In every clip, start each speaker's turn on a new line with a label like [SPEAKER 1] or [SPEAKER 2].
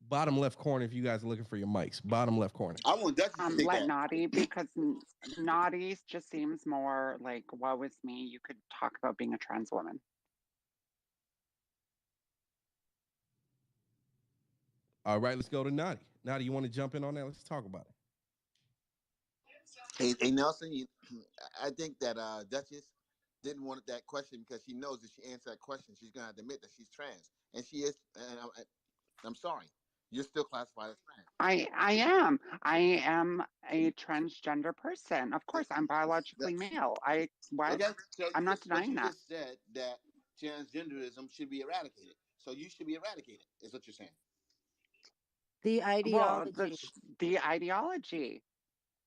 [SPEAKER 1] Bottom left corner if you guys are looking for your mics. Bottom left corner.
[SPEAKER 2] I want Dutch to take
[SPEAKER 3] Let
[SPEAKER 2] that.
[SPEAKER 3] naughty, because naughty just seems more like, woe is me. You could talk about being a trans woman.
[SPEAKER 1] All right, let's go to Naughty. Naughty, you want to jump in on that? Let's talk about it.
[SPEAKER 2] Hey Nelson, I think that Duchess didn't want that question because she knows if she answers that question, she's gonna have to admit that she's trans, and she is. And I'm sorry, you're still classified as trans.
[SPEAKER 3] I am a transgender person. Of course, I'm biologically
[SPEAKER 2] That's,
[SPEAKER 3] male. I what?
[SPEAKER 2] okay, so
[SPEAKER 3] I'm not
[SPEAKER 2] but
[SPEAKER 3] denying
[SPEAKER 2] you
[SPEAKER 3] that.
[SPEAKER 2] just said that transgenderism should be eradicated. So you should be eradicated, is what you're saying.
[SPEAKER 4] The
[SPEAKER 3] Well,
[SPEAKER 4] ideology.
[SPEAKER 3] the ideology.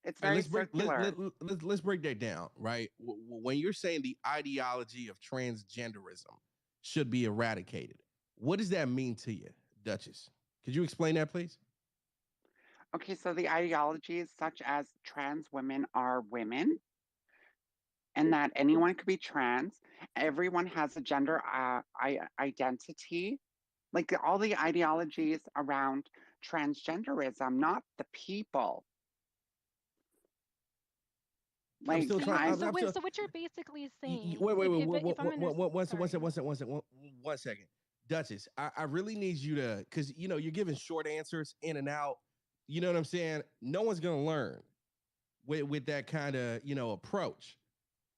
[SPEAKER 3] It's
[SPEAKER 1] All right,
[SPEAKER 3] very circular.
[SPEAKER 1] let's break that down, right? When you're saying the ideology of transgenderism should be eradicated, what does that mean to you, Duchess? Could you explain that, please?
[SPEAKER 3] Okay, so the ideologies such as trans women are women, and that anyone could be trans. Everyone has a gender identity. Like all the ideologies around transgenderism, not the people.
[SPEAKER 1] I'm
[SPEAKER 3] Like
[SPEAKER 1] still trying.
[SPEAKER 3] I,
[SPEAKER 5] So what you're basically saying,
[SPEAKER 1] Wait,
[SPEAKER 5] if I'm sorry.
[SPEAKER 1] one second, Duchess. I really need you to, because you're giving short answers in and out. You know what I'm saying? No one's gonna learn with that kind of approach.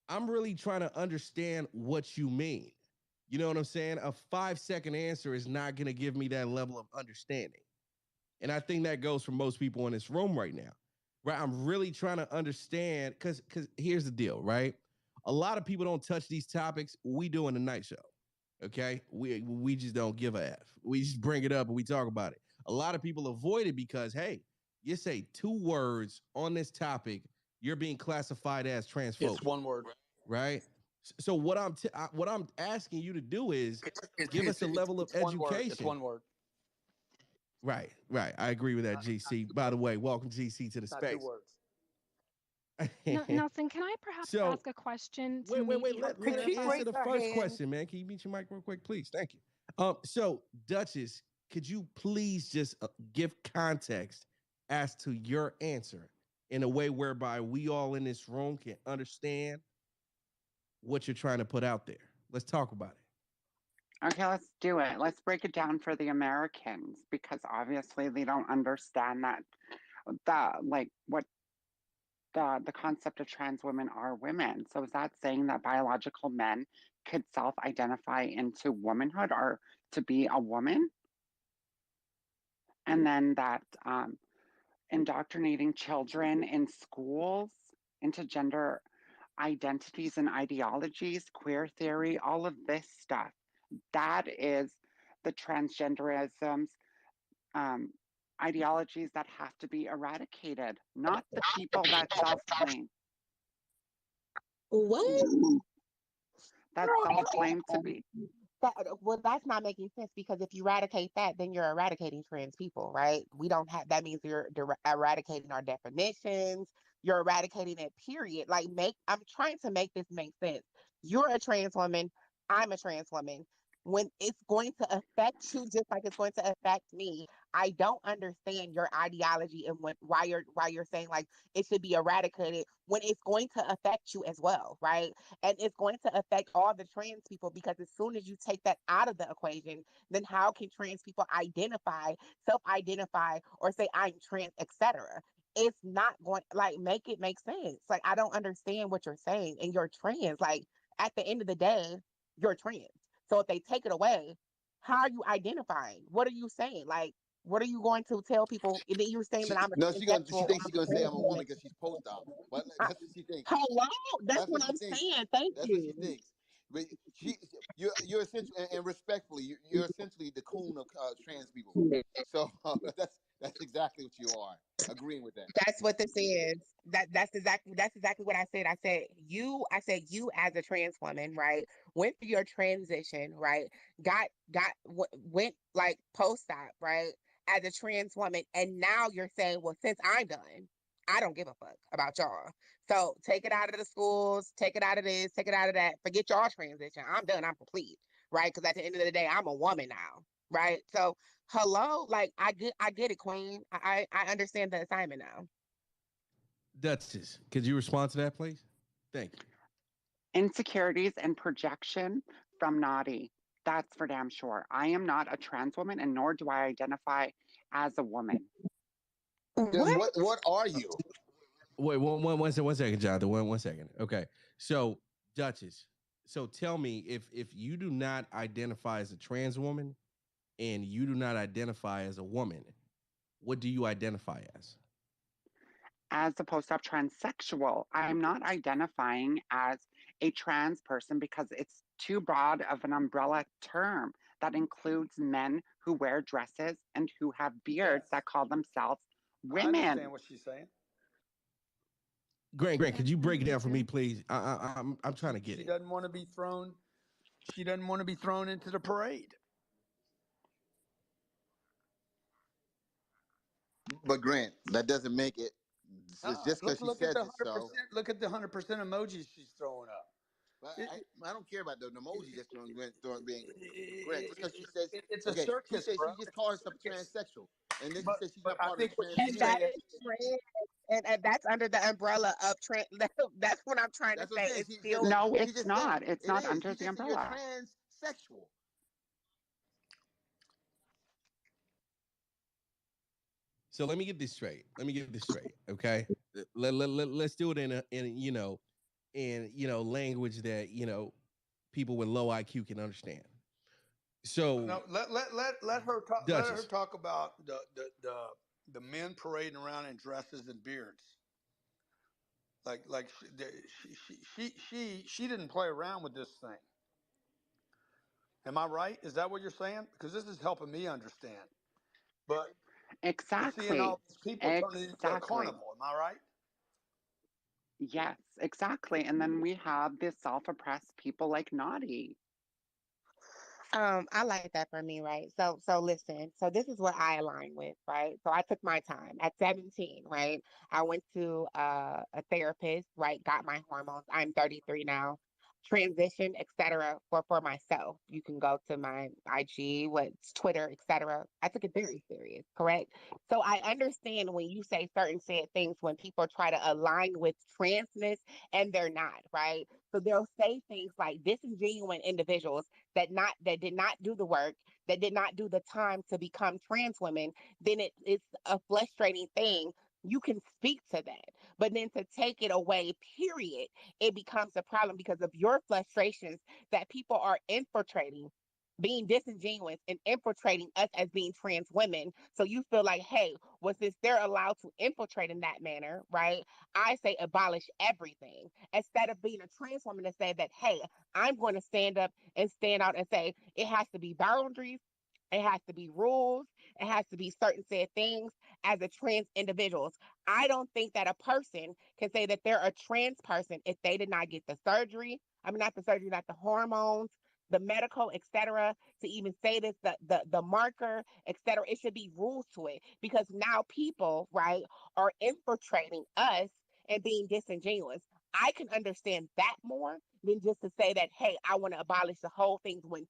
[SPEAKER 1] I'm really trying to understand what you mean. You know what I'm saying? A 5-second answer is not gonna give me that level of understanding, and I think that goes for most people in this room right now. Right, I'm really trying to understand because here's the deal, right? A lot of people don't touch these topics. We do in the night show. Okay, we just don't give a f. We just bring it up and we talk about it. A lot of people avoid it because, hey, you say 2 words on this topic, you're being classified as transphobic.
[SPEAKER 6] It's one word,
[SPEAKER 1] right? So what I'm asking you to do is give us a level of education.
[SPEAKER 6] It's one word.
[SPEAKER 1] Right. I agree with that, GC. By the way, welcome GC to the
[SPEAKER 6] Not 2
[SPEAKER 1] space.
[SPEAKER 6] words.
[SPEAKER 5] Nelson, can I perhaps ask a question to
[SPEAKER 1] wait.
[SPEAKER 5] maybe
[SPEAKER 1] Let
[SPEAKER 4] Could
[SPEAKER 1] her
[SPEAKER 4] she
[SPEAKER 1] answer
[SPEAKER 4] raise
[SPEAKER 1] the
[SPEAKER 4] her
[SPEAKER 1] first
[SPEAKER 4] hand?
[SPEAKER 1] question, man. Can you mute your mic real quick, please? Thank you. So Duchess, could you please just give context as to your answer in a way whereby we all in this room can understand what you're trying to put out there? Let's talk about it.
[SPEAKER 3] okay, let's do it. Let's break it down for the Americans because obviously they don't understand that like what the concept of trans women are women. So is that saying that biological men could self-identify into womanhood or to be a woman? And then that indoctrinating children in schools into gender identities and ideologies, queer theory, all of this stuff. That is the transgenderism's ideologies that have to be eradicated, not the people that self-claim.
[SPEAKER 4] What?
[SPEAKER 3] That self-claim to be.
[SPEAKER 4] Well, that's not making sense because if you eradicate that, then you're eradicating trans people, right? We don't have that means you're eradicating our definitions. You're eradicating it, period. I'm trying to make this make sense. You're a trans woman. I'm a trans woman. When it's going to affect you just like it's going to affect me, I don't understand your ideology and why you're saying like it should be eradicated when it's going to affect you as well, right? And it's going to affect all the trans people because as soon as you take that out of the equation, then how can trans people self-identify, or say I'm trans, etc.? It's not going make it make sense. Like I don't understand what you're saying, and you're trans. Like at the end of the day, you're trans. So if they take it away, how are you identifying? What are you saying? Like, what are you going to tell people? And then you're saying that I'm a
[SPEAKER 2] No, she
[SPEAKER 4] transsexual.
[SPEAKER 2] thinks she's gonna say I'm a woman because she's post-op. But that's what she thinks.
[SPEAKER 4] Hello, that's
[SPEAKER 2] That's what
[SPEAKER 4] what
[SPEAKER 2] she
[SPEAKER 4] I'm
[SPEAKER 2] thinks.
[SPEAKER 4] saying. Thank
[SPEAKER 2] That's what she
[SPEAKER 4] you.
[SPEAKER 2] thinks. But you're essentially, and respectfully, you're essentially the coon of trans people. So that's exactly what you are. Agreeing with that.
[SPEAKER 4] That's what this is. That's exactly what I said. I said you as a trans woman, right? Went through your transition, right? Went like post-op, right? As a trans woman, and now you're saying, well, since I'm done, I don't give a fuck about y'all. So take it out of the schools, take it out of this, take it out of that. Forget y'all transition. I'm done. I'm complete, right? Because at the end of the day, I'm a woman now, right? So Hello, like I get it, Queen. I understand the assignment now.
[SPEAKER 1] Duchess, could you respond to that, please? Thank you.
[SPEAKER 3] Insecurities and projection from Naughty. That's for damn sure. I am not a trans woman, and nor do I identify as a woman.
[SPEAKER 2] Then
[SPEAKER 4] What?
[SPEAKER 2] what are you?
[SPEAKER 1] Wait, one second, Jonathan. One second. Okay. So, Duchess, so tell me if you do not identify as a trans woman and you do not identify as a woman, what do you identify as?
[SPEAKER 3] As opposed to transsexual, I'm not identifying as a trans person because it's too broad of an umbrella term that includes men who wear dresses and who have beards
[SPEAKER 6] Yes,
[SPEAKER 3] that call themselves
[SPEAKER 6] I
[SPEAKER 3] women.
[SPEAKER 6] understand what she's saying.
[SPEAKER 1] Grant,
[SPEAKER 5] That's
[SPEAKER 1] could you break it
[SPEAKER 5] me
[SPEAKER 1] down for me,
[SPEAKER 5] too.
[SPEAKER 1] please? I'm trying to get
[SPEAKER 6] She
[SPEAKER 1] it.
[SPEAKER 6] doesn't want to be thrown. She doesn't want to be thrown into the parade.
[SPEAKER 2] But Grant, that doesn't make it. Just because
[SPEAKER 6] Look,
[SPEAKER 2] she
[SPEAKER 6] look at
[SPEAKER 2] says
[SPEAKER 6] the
[SPEAKER 2] it,
[SPEAKER 6] 100%.
[SPEAKER 2] so.
[SPEAKER 6] Look at the 100% emojis she's throwing up.
[SPEAKER 2] But
[SPEAKER 6] It,
[SPEAKER 2] I don't care about the emoji just throwing being Grant. Just because she
[SPEAKER 6] it,
[SPEAKER 2] says,
[SPEAKER 6] it's a
[SPEAKER 2] okay, she
[SPEAKER 6] circus,
[SPEAKER 2] says
[SPEAKER 6] bro.
[SPEAKER 2] she just
[SPEAKER 6] It's a
[SPEAKER 2] called herself a
[SPEAKER 6] circus.
[SPEAKER 2] transsexual, and then she
[SPEAKER 6] But
[SPEAKER 2] says she's
[SPEAKER 6] but
[SPEAKER 2] not
[SPEAKER 6] I
[SPEAKER 2] part of
[SPEAKER 6] think
[SPEAKER 2] the
[SPEAKER 6] what
[SPEAKER 2] trans
[SPEAKER 6] she's
[SPEAKER 4] And
[SPEAKER 2] community.
[SPEAKER 4] that
[SPEAKER 6] saying.
[SPEAKER 4] is trans, and that's under the umbrella of trans. That's what I'm trying to
[SPEAKER 2] That's what I'm
[SPEAKER 4] say.
[SPEAKER 2] saying.
[SPEAKER 4] It's
[SPEAKER 2] She said
[SPEAKER 4] still
[SPEAKER 2] that.
[SPEAKER 3] No,
[SPEAKER 2] She
[SPEAKER 3] it's
[SPEAKER 2] just said it.
[SPEAKER 3] not. It's
[SPEAKER 2] It
[SPEAKER 3] not
[SPEAKER 2] is.
[SPEAKER 3] under
[SPEAKER 2] She
[SPEAKER 3] the
[SPEAKER 2] just said you're
[SPEAKER 3] umbrella.
[SPEAKER 2] transsexual.
[SPEAKER 1] So let me get this straight. Okay. Let's do it in language that people with low IQ can understand. So,
[SPEAKER 6] No, let her talk. Let her
[SPEAKER 1] Duchess,
[SPEAKER 6] talk about the men parading around in dresses and beards. Like she didn't play around with this thing. Am I right? Is that what you're saying? Because this is helping me understand. But we're seeing
[SPEAKER 3] Exactly.
[SPEAKER 6] all these people turning into a
[SPEAKER 3] Exactly.
[SPEAKER 6] carnival. Am I right?
[SPEAKER 3] Yes, exactly. And then we have the self oppressed people like Naughty.
[SPEAKER 4] I like that for me, right? So listen, so this is what I align with, right? So I took my time at 17, right? I went to a therapist, right? Got my hormones. I'm 33 now. Transition, etc. For myself. You can go to my IG, what's Twitter, etc. I took it very serious, correct? So I understand when you say certain said things when people try to align with transness and they're not, right? So they'll say things like disingenuous individuals that did not do the work, that did not do the time to become trans women, then it's a frustrating thing. You can speak to that. But then to take it away, period, it becomes a problem because of your frustrations that people are infiltrating, being disingenuous and infiltrating us as being trans women. So you feel like, hey, well, since they're allowed to infiltrate in that manner, right? I say abolish everything instead of being a trans woman to say that, hey, I'm going to stand up and stand out and say it has to be boundaries, it has to be rules, it has to be certain said things as a trans individuals. I don't think that a person can say that they're a trans person if they did not get the surgery. I mean, not the surgery, not the hormones, the medical, etc. To even say this, the marker, etc. It should be rules to it because now people, right, are infiltrating us and being disingenuous. I can understand that more than just to say that, hey, I want to abolish the whole thing when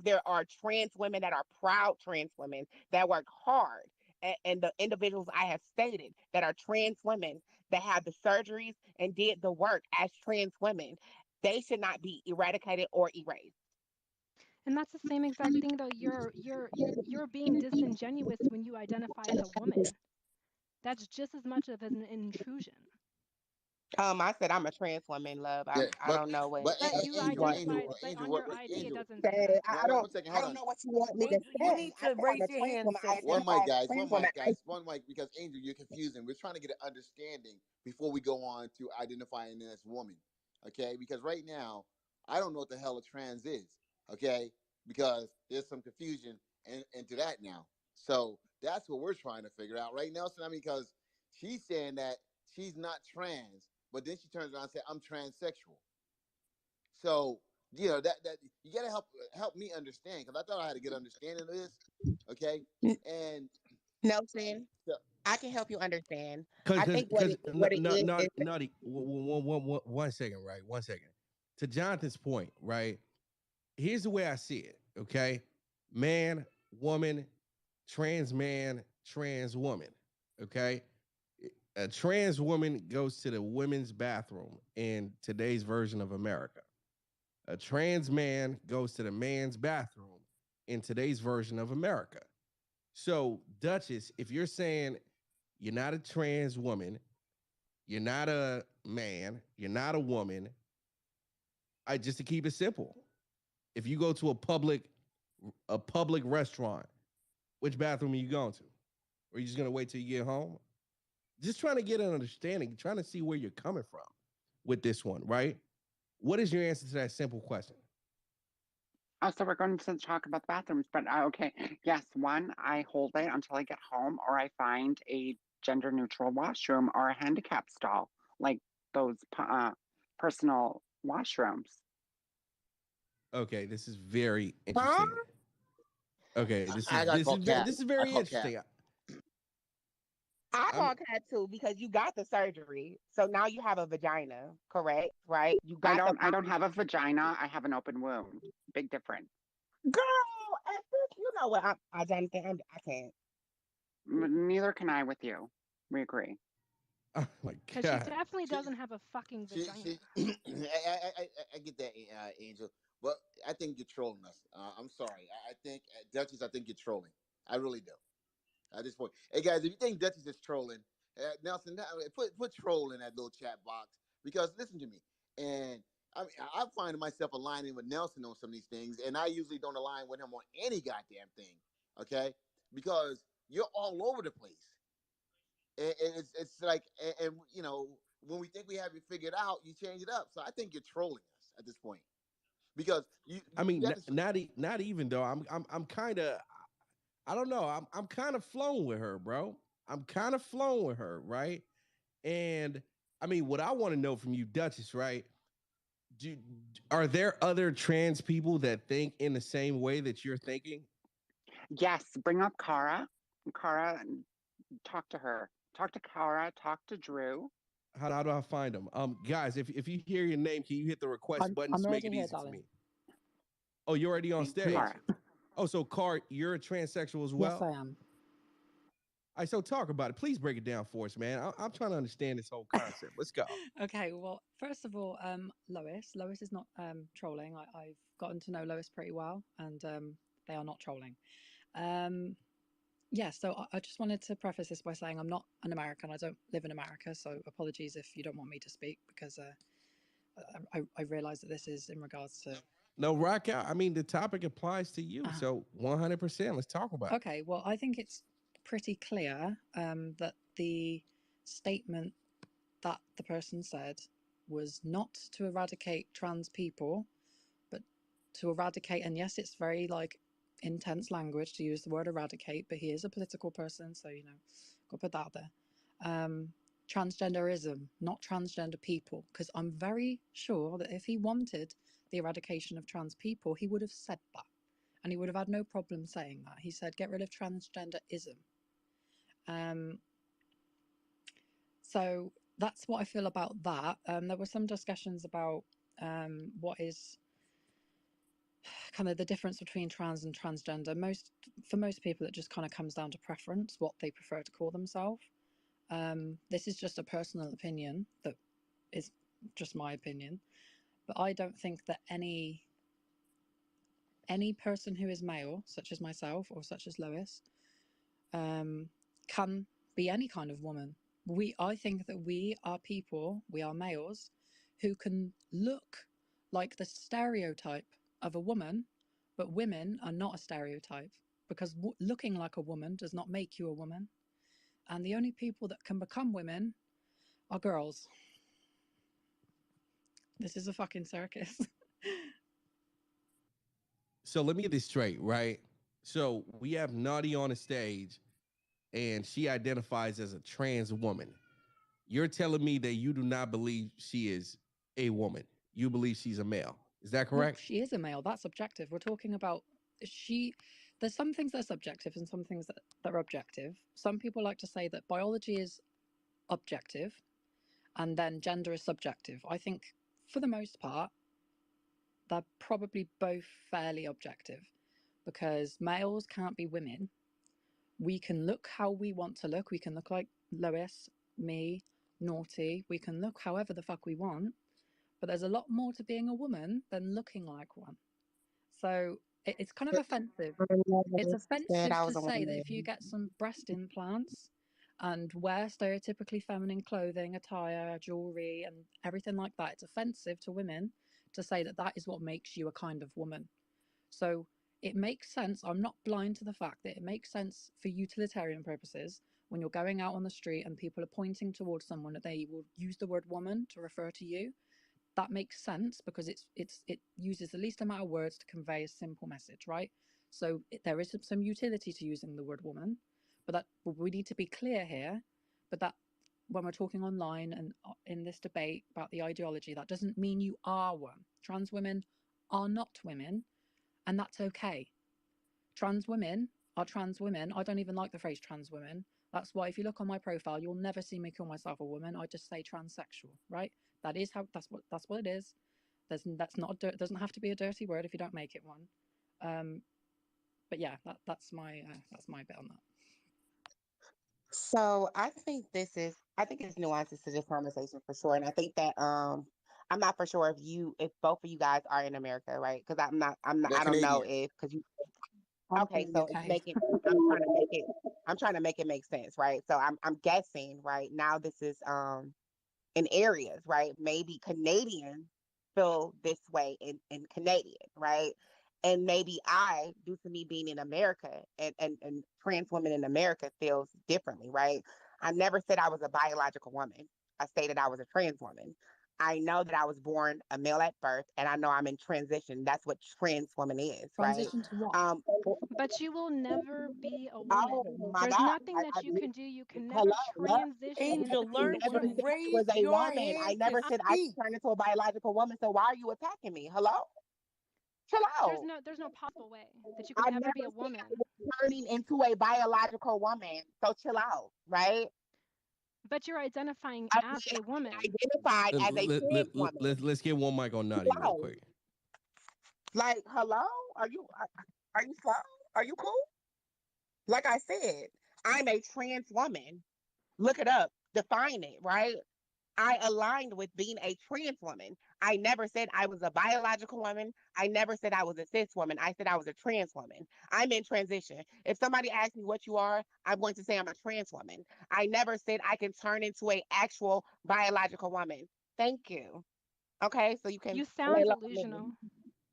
[SPEAKER 4] there are trans women that are proud trans women that work hard. And the individuals I have stated that are trans women that have the surgeries and did the work as trans women, they should not be eradicated or erased.
[SPEAKER 5] And that's the same exact thing though. You're being disingenuous when you identify as a woman. That's just as much of an intrusion.
[SPEAKER 4] I said I'm a trans woman, love.
[SPEAKER 2] Yeah,
[SPEAKER 4] I don't know what
[SPEAKER 5] But you
[SPEAKER 2] Angel,
[SPEAKER 5] identified, but
[SPEAKER 2] Angel,
[SPEAKER 5] on your ID it
[SPEAKER 2] Angel.
[SPEAKER 5] doesn't say
[SPEAKER 4] say.
[SPEAKER 5] that.
[SPEAKER 2] One second,
[SPEAKER 4] I
[SPEAKER 2] hold
[SPEAKER 4] don't
[SPEAKER 2] on.
[SPEAKER 4] know what you want me to
[SPEAKER 7] Angel, you
[SPEAKER 4] say.
[SPEAKER 7] need
[SPEAKER 4] I
[SPEAKER 7] to
[SPEAKER 4] said I'm
[SPEAKER 7] raise
[SPEAKER 4] a
[SPEAKER 7] your
[SPEAKER 4] trans
[SPEAKER 7] hand,
[SPEAKER 4] woman. I
[SPEAKER 7] sister.
[SPEAKER 2] One
[SPEAKER 4] identify
[SPEAKER 2] mic,
[SPEAKER 4] as
[SPEAKER 2] guys.
[SPEAKER 4] trans
[SPEAKER 2] One
[SPEAKER 4] woman.
[SPEAKER 2] mic, guys. One mic, because Angel, you're confusing. We're trying to get an understanding before we go on to identifying as woman. Okay, because right now I don't know what the hell a trans is. Okay, because there's some confusion into that now. So that's what we're trying to figure out right now. So I mean, because she's saying that she's not trans, but then she turns around and says I'm transsexual. So that you gotta help me understand because I thought I had a good understanding of this. Okay,
[SPEAKER 4] N-
[SPEAKER 2] and
[SPEAKER 4] Nelson,
[SPEAKER 2] so,
[SPEAKER 4] I can help you understand. I
[SPEAKER 1] because
[SPEAKER 4] think what
[SPEAKER 1] because
[SPEAKER 4] it what it is
[SPEAKER 1] naughty. One second, right? 1 second. To Jonathan's point, right? Here's the way I see it. Okay, man, woman, trans man, trans woman. Okay. A trans woman goes to the women's bathroom in today's version of America. A trans man goes to the man's bathroom in today's version of America. So, Duchess, if you're saying you're not a trans woman, you're not a man, you're not a woman, I just to keep it simple. If you go to a public restaurant, which bathroom are you going to? Or are you just gonna wait till you get home? Just trying to get an understanding, trying to see where you're coming from with this one, right? What is your answer to that simple question?
[SPEAKER 3] Oh, so we're going to talk about the bathrooms, but okay. Yes, one, I hold it until I get home, or I find a gender neutral washroom or a handicap stall, like those personal washrooms.
[SPEAKER 1] Okay, this is very
[SPEAKER 4] Huh?
[SPEAKER 1] interesting. Okay, this
[SPEAKER 2] I
[SPEAKER 1] is
[SPEAKER 2] got
[SPEAKER 1] this is
[SPEAKER 2] called
[SPEAKER 1] very
[SPEAKER 2] cat.
[SPEAKER 1] this is
[SPEAKER 2] I
[SPEAKER 1] very
[SPEAKER 2] call cat.
[SPEAKER 1] interesting.
[SPEAKER 4] I
[SPEAKER 1] I'm
[SPEAKER 4] call cat too because you got the surgery, so now you have a vagina, correct? Right? You
[SPEAKER 3] I
[SPEAKER 4] got
[SPEAKER 3] don't.
[SPEAKER 4] the
[SPEAKER 3] I don't have a vagina. I have an open wound. Big difference.
[SPEAKER 4] girl. At this, you know what? Jonathan, I can't.
[SPEAKER 3] Neither can I with you. We agree.
[SPEAKER 1] oh my
[SPEAKER 5] Because she
[SPEAKER 1] god.
[SPEAKER 5] definitely
[SPEAKER 2] She,
[SPEAKER 5] doesn't have a fucking vagina.
[SPEAKER 2] I get that, Angel, but I think you're trolling us. I'm sorry. I think Duchess. I think you're trolling. I really do. At this point, hey guys, if you think Duchess is trolling, Nelson, put troll in that little chat box because listen to me. And I mean, I find myself aligning with Nelson on some of these things, and I usually don't align with him on any goddamn thing. Okay, because you're all over the place. It's like and you know when we think we have it figured out, you change it up. So I think you're trolling us at this point because
[SPEAKER 1] I
[SPEAKER 2] you
[SPEAKER 1] mean,
[SPEAKER 2] have to.
[SPEAKER 1] not even though I'm kind of I don't know. I'm kind of flown with her, bro. I'm kind of flown with her, right? And I mean, what I want to know from you, Duchess, right? Do, are there other trans people that think in the same way that you're thinking?
[SPEAKER 3] Yes, bring up Kara. Kara, talk to her. Talk to Kara. Talk to Drew.
[SPEAKER 1] How do I find them? Guys, if you hear your name, can you hit the request button
[SPEAKER 7] I'm
[SPEAKER 1] to make
[SPEAKER 7] already
[SPEAKER 1] it
[SPEAKER 7] here,
[SPEAKER 1] easy for
[SPEAKER 7] darling.
[SPEAKER 1] me? Oh, you're already on stage.
[SPEAKER 3] Kara.
[SPEAKER 1] Oh, so Cart, you're a transsexual as
[SPEAKER 7] Yes,
[SPEAKER 1] well?
[SPEAKER 7] I am.
[SPEAKER 1] All right, so talk about it. Please break it down for us, man. I'm trying to understand this whole concept. Let's go.
[SPEAKER 7] Okay, well, first of all, Lois is not trolling. I've gotten to know Lois pretty well, and they are not trolling. Um, yeah, so I just wanted to preface this by saying I'm not an American. I don't live in America, so apologies if you don't want me to speak because I realize that this is in regards to.
[SPEAKER 1] No, rock out. I mean, the topic applies to you. So 100%. Let's talk about it.
[SPEAKER 7] Okay, well, I think it's pretty clear that the statement that the person said was not to eradicate trans people, but to eradicate, and yes, it's very like intense language to use the word eradicate, but he is a political person, so you know, got to put that out there. Transgenderism, not transgender people, because I'm very sure that if he wanted the eradication of trans people, he would have said that. And he would have had no problem saying that. He said, get rid of transgenderism. So that's what I feel about that. There were some discussions about what is kind of the difference between trans and transgender. For most people, it just kind of comes down to preference, what they prefer to call themselves. This is just a personal opinion that is just my opinion, but I don't think that any person who is male, such as myself or such as Lois, can be any kind of woman. I think that we are people, we are males, who can look like the stereotype of a woman, but women are not a stereotype because looking like a woman does not make you a woman. And the only people that can become women are girls. This is a fucking circus.
[SPEAKER 1] So let me get this straight, right? So we have Naughty on the stage, and she identifies as a trans woman. You're telling me that you do not believe she is a woman. You believe she's a male. Is that
[SPEAKER 7] No,
[SPEAKER 1] correct?
[SPEAKER 7] she is a male. That's objective. We're talking about she. There's some things that are subjective and some things that are objective. Some people like to say that biology is objective and then gender is subjective. I think for the most part, they're probably both fairly objective because males can't be women, We can look how we want to look. We can look like Lois, me, Naughty. We can look however the fuck we want. But there's a lot more to being a woman than looking like one. So it's kind of offensive. It's offensive to say that if you get some breast implants and wear stereotypically feminine clothing, attire, jewelry, and everything like that, it's offensive to women to say that that is what makes you a kind of woman. So it makes sense. I'm not blind to the fact that it makes sense for utilitarian purposes when you're going out on the street and people are pointing towards someone that they will use the word woman to refer to you. That makes sense because it uses the least amount of words to convey a simple message, right? So there is some utility to using the word woman, but we need to be clear here. But that when we're talking online and in this debate about the ideology, that doesn't mean you are one. Trans women are not women, and that's okay. Trans women are trans women. I don't even like the phrase trans women. That's why if you look on my profile, you'll never see me call myself a woman. I just say transsexual, right? That is how that's what it is. That's not doesn't have to be a dirty word if you don't make it one. But yeah, that's my bit on that.
[SPEAKER 4] So I think it's nuances to this conversation for sure, and I think that I'm not for sure if both of you guys are in America, right? Because
[SPEAKER 2] They're
[SPEAKER 4] I don't know
[SPEAKER 2] Canadians.
[SPEAKER 4] because you
[SPEAKER 7] I'm
[SPEAKER 4] okay,
[SPEAKER 7] from the
[SPEAKER 4] so it's
[SPEAKER 7] UK.
[SPEAKER 4] making I'm trying to make it make sense, right? So I'm guessing right now this is in areas, right? Maybe Canadians feel this way in Canadian, right? And maybe due to me being in America and trans women in America feels differently, right? I never said I was a biological woman. I stated I was a trans woman. I know that I was born a male at birth, and I know I'm in transition. That's what trans woman is, right?
[SPEAKER 7] Transition to what?
[SPEAKER 5] But you will never be a woman.
[SPEAKER 4] Oh my
[SPEAKER 5] There's
[SPEAKER 4] God!
[SPEAKER 5] nothing that you can do. You can never
[SPEAKER 4] Hello,
[SPEAKER 5] transition
[SPEAKER 8] Angel,
[SPEAKER 5] into
[SPEAKER 8] learn
[SPEAKER 5] a
[SPEAKER 8] to
[SPEAKER 4] never
[SPEAKER 5] woman.
[SPEAKER 4] said I was
[SPEAKER 8] raise
[SPEAKER 4] a
[SPEAKER 8] your
[SPEAKER 4] woman. I
[SPEAKER 8] hand to
[SPEAKER 4] never said I
[SPEAKER 8] speak.
[SPEAKER 4] could turn into a biological woman. So why are you attacking me? Hello? Chill out.
[SPEAKER 5] There's no possible way that you can
[SPEAKER 4] I
[SPEAKER 5] ever
[SPEAKER 4] never
[SPEAKER 5] be a
[SPEAKER 4] said I
[SPEAKER 5] woman.
[SPEAKER 4] was turning into a biological woman. So chill out, right?
[SPEAKER 5] But you're identifying
[SPEAKER 4] I
[SPEAKER 5] as a woman.
[SPEAKER 4] identified as a trans woman.
[SPEAKER 1] Let's get one mic on Naughty real
[SPEAKER 4] Hello.
[SPEAKER 1] quick.
[SPEAKER 4] Like, hello? Are you slow? Are you cool? Like I said, I'm a trans woman. Look it up. Define it, right? I aligned with being a trans woman. I never said I was a biological woman. I never said I was a cis woman. I said I was a trans woman. I'm in transition. If somebody asks me what you are, I'm going to say I'm a trans woman. I never said I can turn into a actual biological woman. Thank you. Okay, so you can
[SPEAKER 5] You
[SPEAKER 4] lay
[SPEAKER 5] sound
[SPEAKER 4] low on me.
[SPEAKER 5] delusional.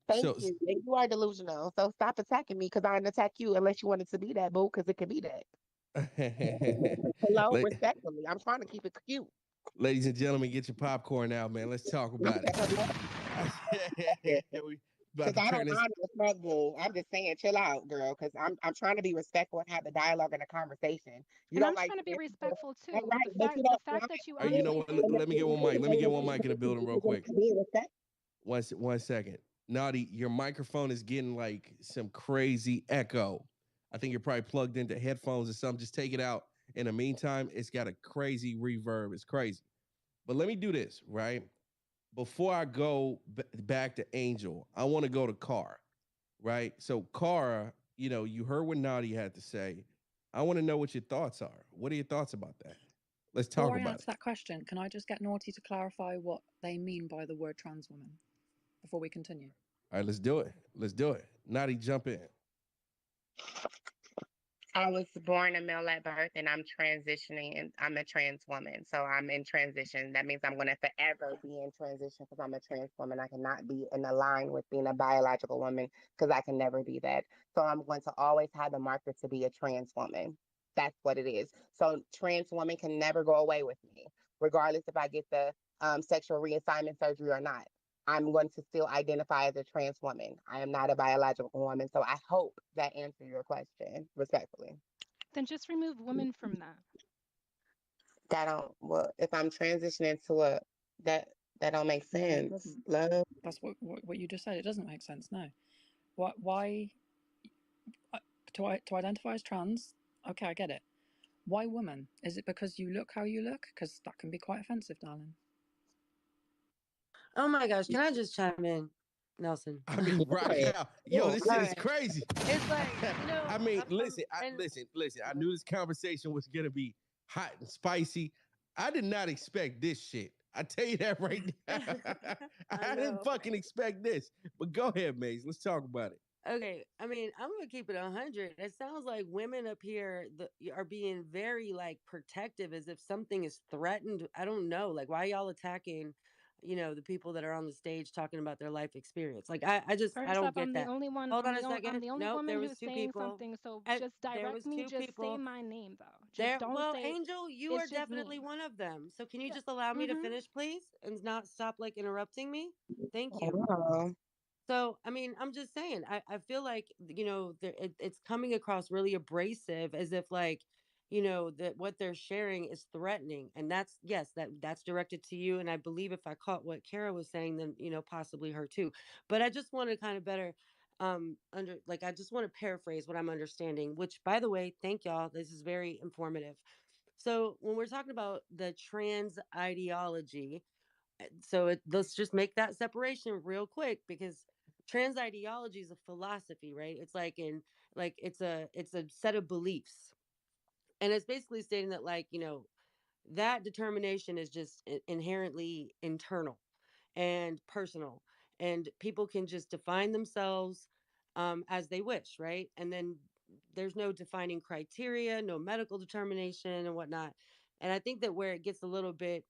[SPEAKER 4] Thank
[SPEAKER 1] So
[SPEAKER 4] you. And you are delusional. So stop attacking me because I didn't attack you unless you wanted to be that, boo, because it could be that. Hello,
[SPEAKER 1] La-
[SPEAKER 4] respectfully. I'm trying to keep it cute.
[SPEAKER 1] ladies and gentlemen, get your popcorn out, man. Let's talk about it. We about
[SPEAKER 4] Because
[SPEAKER 1] to
[SPEAKER 4] I
[SPEAKER 1] turn
[SPEAKER 4] don't
[SPEAKER 1] this.
[SPEAKER 4] mind the smoke, boo. I'm just saying, chill out, girl. Because I'm trying to be respectful and have the dialogue and the conversation. You
[SPEAKER 5] And
[SPEAKER 4] don't
[SPEAKER 5] I'm
[SPEAKER 4] like
[SPEAKER 5] trying to be
[SPEAKER 4] to people.
[SPEAKER 5] respectful
[SPEAKER 4] All
[SPEAKER 5] too.
[SPEAKER 4] right, but you
[SPEAKER 5] The
[SPEAKER 4] don't
[SPEAKER 5] fact
[SPEAKER 4] want
[SPEAKER 5] that you
[SPEAKER 1] You know
[SPEAKER 5] honestly
[SPEAKER 1] what?
[SPEAKER 5] think
[SPEAKER 1] Let me get one mic. Let me get one mic in the building real quick.
[SPEAKER 4] be respectful.
[SPEAKER 1] One second. Naughty, your microphone is getting like some crazy echo. I think you're probably plugged into headphones or something. Just take it out. In the meantime, it's got a crazy reverb. It's crazy. But let me do this, right? Before I go back to Angel, I want to go to Car, right? So, Cara, you heard what Naughty had to say. I want to know what your thoughts are. What are your thoughts about that? Let's talk
[SPEAKER 7] Before I
[SPEAKER 1] about
[SPEAKER 7] answer
[SPEAKER 1] it.
[SPEAKER 7] that question, can I just get Naughty to clarify what they mean by the word trans woman before we continue?
[SPEAKER 1] All right, let's do it. Let's do it. Naughty, jump in.
[SPEAKER 4] I was born a male at birth and I'm transitioning and I'm a trans woman. So I'm in transition. That means I'm going to forever be in transition because I'm a trans woman. I cannot be in a line with being a biological woman because I can never be that. So I'm going to always have the marker to be a trans woman. That's what it is. So trans woman can never go away with me, regardless if I get the sexual reassignment surgery or not. I'm going to still identify as a trans woman. I am not a biological woman. So I hope that answers your question respectfully.
[SPEAKER 5] then just remove woman from that.
[SPEAKER 4] That don't well if I'm transitioning to a that that don't make
[SPEAKER 7] No, it
[SPEAKER 4] sense.
[SPEAKER 7] doesn't.
[SPEAKER 4] Love.
[SPEAKER 7] That's what you just said. It doesn't make sense. No. Why to identify as trans? Okay, I get it. Why woman? Is it because you look how you look? Because that can be quite offensive, darling.
[SPEAKER 8] Oh my gosh, can I just chime in? Nelson.
[SPEAKER 1] I mean, rock out. Yo, this shit is crazy.
[SPEAKER 8] It's like,
[SPEAKER 1] I mean, listen. I knew this conversation was gonna be hot and spicy. I did not expect this shit. I tell you that right now. I didn't fucking expect this. But go ahead, Maze. Let's talk about it.
[SPEAKER 8] Okay, I mean, I'm gonna keep it 100. It sounds like women up here are being very like protective, as if something is threatened. I don't know, like why y'all attacking, the people that are on the stage talking about their life experience. Like I
[SPEAKER 5] First
[SPEAKER 8] don't
[SPEAKER 5] off,
[SPEAKER 8] get
[SPEAKER 5] I'm the
[SPEAKER 8] that.
[SPEAKER 5] only one.
[SPEAKER 8] Hold on a
[SPEAKER 5] I'm
[SPEAKER 8] second.
[SPEAKER 5] the only
[SPEAKER 8] Nope,
[SPEAKER 5] woman
[SPEAKER 8] there was
[SPEAKER 5] who's
[SPEAKER 8] two
[SPEAKER 5] saying
[SPEAKER 8] people.
[SPEAKER 5] something. So
[SPEAKER 8] And
[SPEAKER 5] just
[SPEAKER 8] there
[SPEAKER 5] direct
[SPEAKER 8] was
[SPEAKER 5] me.
[SPEAKER 8] two
[SPEAKER 5] Just say
[SPEAKER 8] people.
[SPEAKER 5] my name though. Just
[SPEAKER 8] There,
[SPEAKER 5] don't
[SPEAKER 8] well,
[SPEAKER 5] say.
[SPEAKER 8] Angel, you are
[SPEAKER 5] It's just
[SPEAKER 8] definitely
[SPEAKER 5] me.
[SPEAKER 8] one of them. So can you
[SPEAKER 5] Yeah.
[SPEAKER 8] just allow me to
[SPEAKER 5] Mhm.
[SPEAKER 8] finish, please, and not stop like interrupting me? Thank you.
[SPEAKER 4] Oh.
[SPEAKER 8] So, I mean, I'm just saying, I feel like, it's coming across really abrasive, as if like, that what they're sharing is threatening. And that's, yes, that's directed to you. And I believe if I caught what Kara was saying, then, possibly her too. But I just want to kind of better, I just want to paraphrase what I'm understanding, which by the way, thank y'all. This is very informative. So when we're talking about the trans ideology, let's just make that separation real quick, because trans ideology is a philosophy, right? It's like it's a set of beliefs, and it's basically stating that, like, that determination is just inherently internal and personal, and people can just define themselves as they wish, right? And then there's no defining criteria, no medical determination and whatnot. And I think that where it gets a little bit,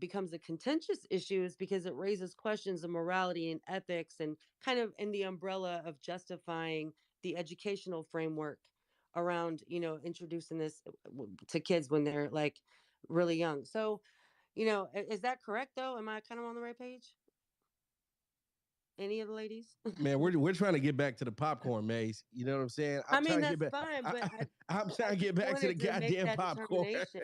[SPEAKER 8] becomes a contentious issue is because it raises questions of morality and ethics, and kind of in the umbrella of justifying the educational framework around, introducing this to kids when they're like really young. So, is that correct though? Am I kind of on the right page? Any of the ladies?
[SPEAKER 1] Man, we're trying to get back to the popcorn, Maze. You know what I'm saying?
[SPEAKER 8] I
[SPEAKER 1] I'm
[SPEAKER 8] mean,
[SPEAKER 1] trying to get
[SPEAKER 8] that's
[SPEAKER 1] back.
[SPEAKER 8] fine, but
[SPEAKER 1] I'm trying
[SPEAKER 8] I
[SPEAKER 1] to get
[SPEAKER 8] just
[SPEAKER 1] back to the
[SPEAKER 8] wanted to make
[SPEAKER 1] goddamn
[SPEAKER 8] that
[SPEAKER 1] popcorn.
[SPEAKER 8] determination.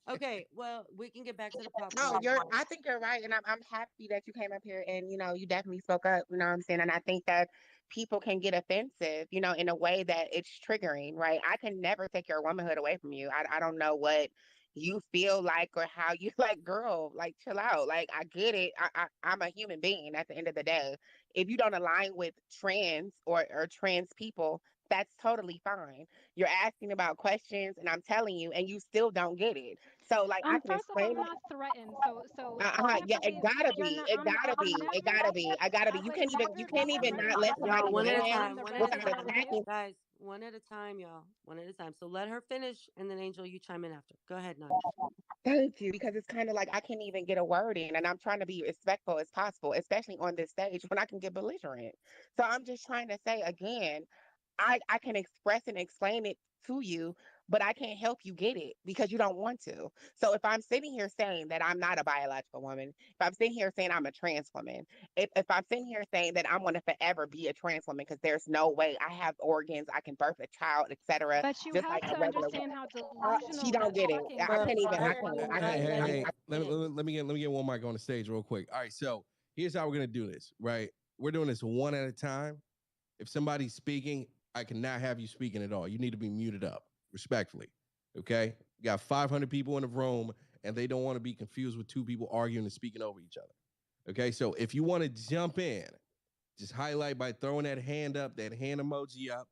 [SPEAKER 8] Okay, well, we can get back to the
[SPEAKER 4] No,
[SPEAKER 8] popcorn.
[SPEAKER 4] I think you're right. And I'm happy that you came up here and, you definitely spoke up, you know what I'm saying? And I think that people can get offensive, in a way that it's triggering, right? I can never take your womanhood away from you. I don't know what you feel like or how you like, girl, like chill out. Like I get it. I'm a human being at the end of the day. If you don't align with trans or trans people, that's totally fine. You're asking about questions and I'm telling you, and you still don't get it. So like I can
[SPEAKER 5] First off,
[SPEAKER 4] explain
[SPEAKER 5] I'm
[SPEAKER 4] it.
[SPEAKER 5] not threatened. So you can't
[SPEAKER 4] Yeah, it
[SPEAKER 5] believe
[SPEAKER 4] gotta
[SPEAKER 5] you're
[SPEAKER 4] be.
[SPEAKER 5] not.
[SPEAKER 4] It gotta
[SPEAKER 5] I'm
[SPEAKER 4] be. It
[SPEAKER 5] never.
[SPEAKER 4] gotta be. I gotta be.
[SPEAKER 5] I would
[SPEAKER 4] You
[SPEAKER 5] never be
[SPEAKER 4] can't even not
[SPEAKER 5] threatened
[SPEAKER 4] let
[SPEAKER 5] because
[SPEAKER 4] somebody
[SPEAKER 8] Y'all, one at a
[SPEAKER 4] land
[SPEAKER 8] time,
[SPEAKER 5] I'm the
[SPEAKER 8] one at a
[SPEAKER 4] without
[SPEAKER 5] resident of
[SPEAKER 8] time.
[SPEAKER 5] it.
[SPEAKER 4] attacking.
[SPEAKER 8] Guys, one at a time, y'all. One at a time. So let her finish, and then Angel, you chime in after. Go ahead, Nani.
[SPEAKER 4] Thank you, because it's kind of like I can't even get a word in, and I'm trying to be respectful as possible, especially on this stage when I can get belligerent. So I'm just trying to say again, I can express and explain it to you, but I can't help you get it because you don't want to. So if I'm sitting here saying that I'm not a biological woman, if I'm sitting here saying I'm a trans woman, if I'm sitting here saying that I'm going to forever be a trans woman because there's no way I have organs, I can birth a child, etc.,
[SPEAKER 5] But you
[SPEAKER 4] just
[SPEAKER 5] have
[SPEAKER 4] like
[SPEAKER 5] to
[SPEAKER 4] a regular
[SPEAKER 5] understand how
[SPEAKER 4] she
[SPEAKER 5] delusional
[SPEAKER 4] don't
[SPEAKER 5] that
[SPEAKER 4] get it.
[SPEAKER 5] talking
[SPEAKER 4] I
[SPEAKER 8] But
[SPEAKER 4] can't
[SPEAKER 5] is.
[SPEAKER 4] even. I
[SPEAKER 8] let
[SPEAKER 4] can't.
[SPEAKER 8] let
[SPEAKER 4] I
[SPEAKER 8] let
[SPEAKER 4] can't.
[SPEAKER 8] let
[SPEAKER 1] Hey,
[SPEAKER 8] her finish.
[SPEAKER 1] let me get one mic on the stage real quick. All right, so here's how we're gonna do this. Right, we're doing this one at a time. If somebody's speaking, I cannot have you speaking at all. You need to be muted up, respectfully. Okay, we got 500 people in the room, and they don't want to be confused with two people arguing and speaking over each other. Okay, so if you want to jump in, just highlight by throwing that hand up, that hand emoji up,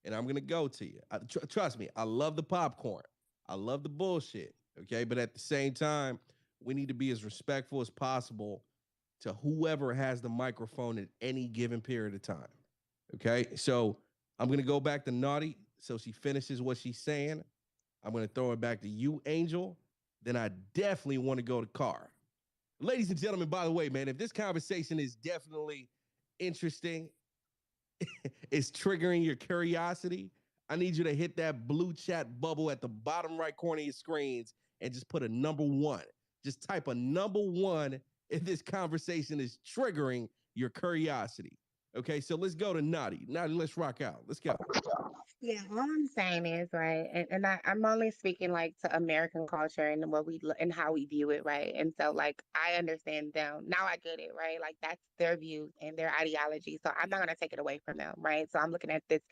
[SPEAKER 1] and I'm gonna go to you. Trust me, I love the popcorn. I love the bullshit. Okay, but at the same time, we need to be as respectful as possible to whoever has the microphone at any given period of time. Okay, so I'm gonna go back to Naughty so she finishes what she's saying. I'm gonna throw it back to you, Angel. Then I definitely want to go to Car. Ladies and gentlemen, by the way, man, if this conversation is definitely interesting, it's triggering your curiosity, I need you to hit that blue chat bubble at the bottom right corner of your screens and just put a number one. Just type a number one if this conversation is triggering your curiosity. Okay, so let's go to Naughty. Naughty, let's rock out. Let's go.
[SPEAKER 4] Yeah, all I'm saying is right, and I'm only speaking like to American culture and and how we view it, right? And so like I understand them now, I get it, right? Like that's their views and their ideology, so I'm not gonna take it away from them, right? So I'm looking at this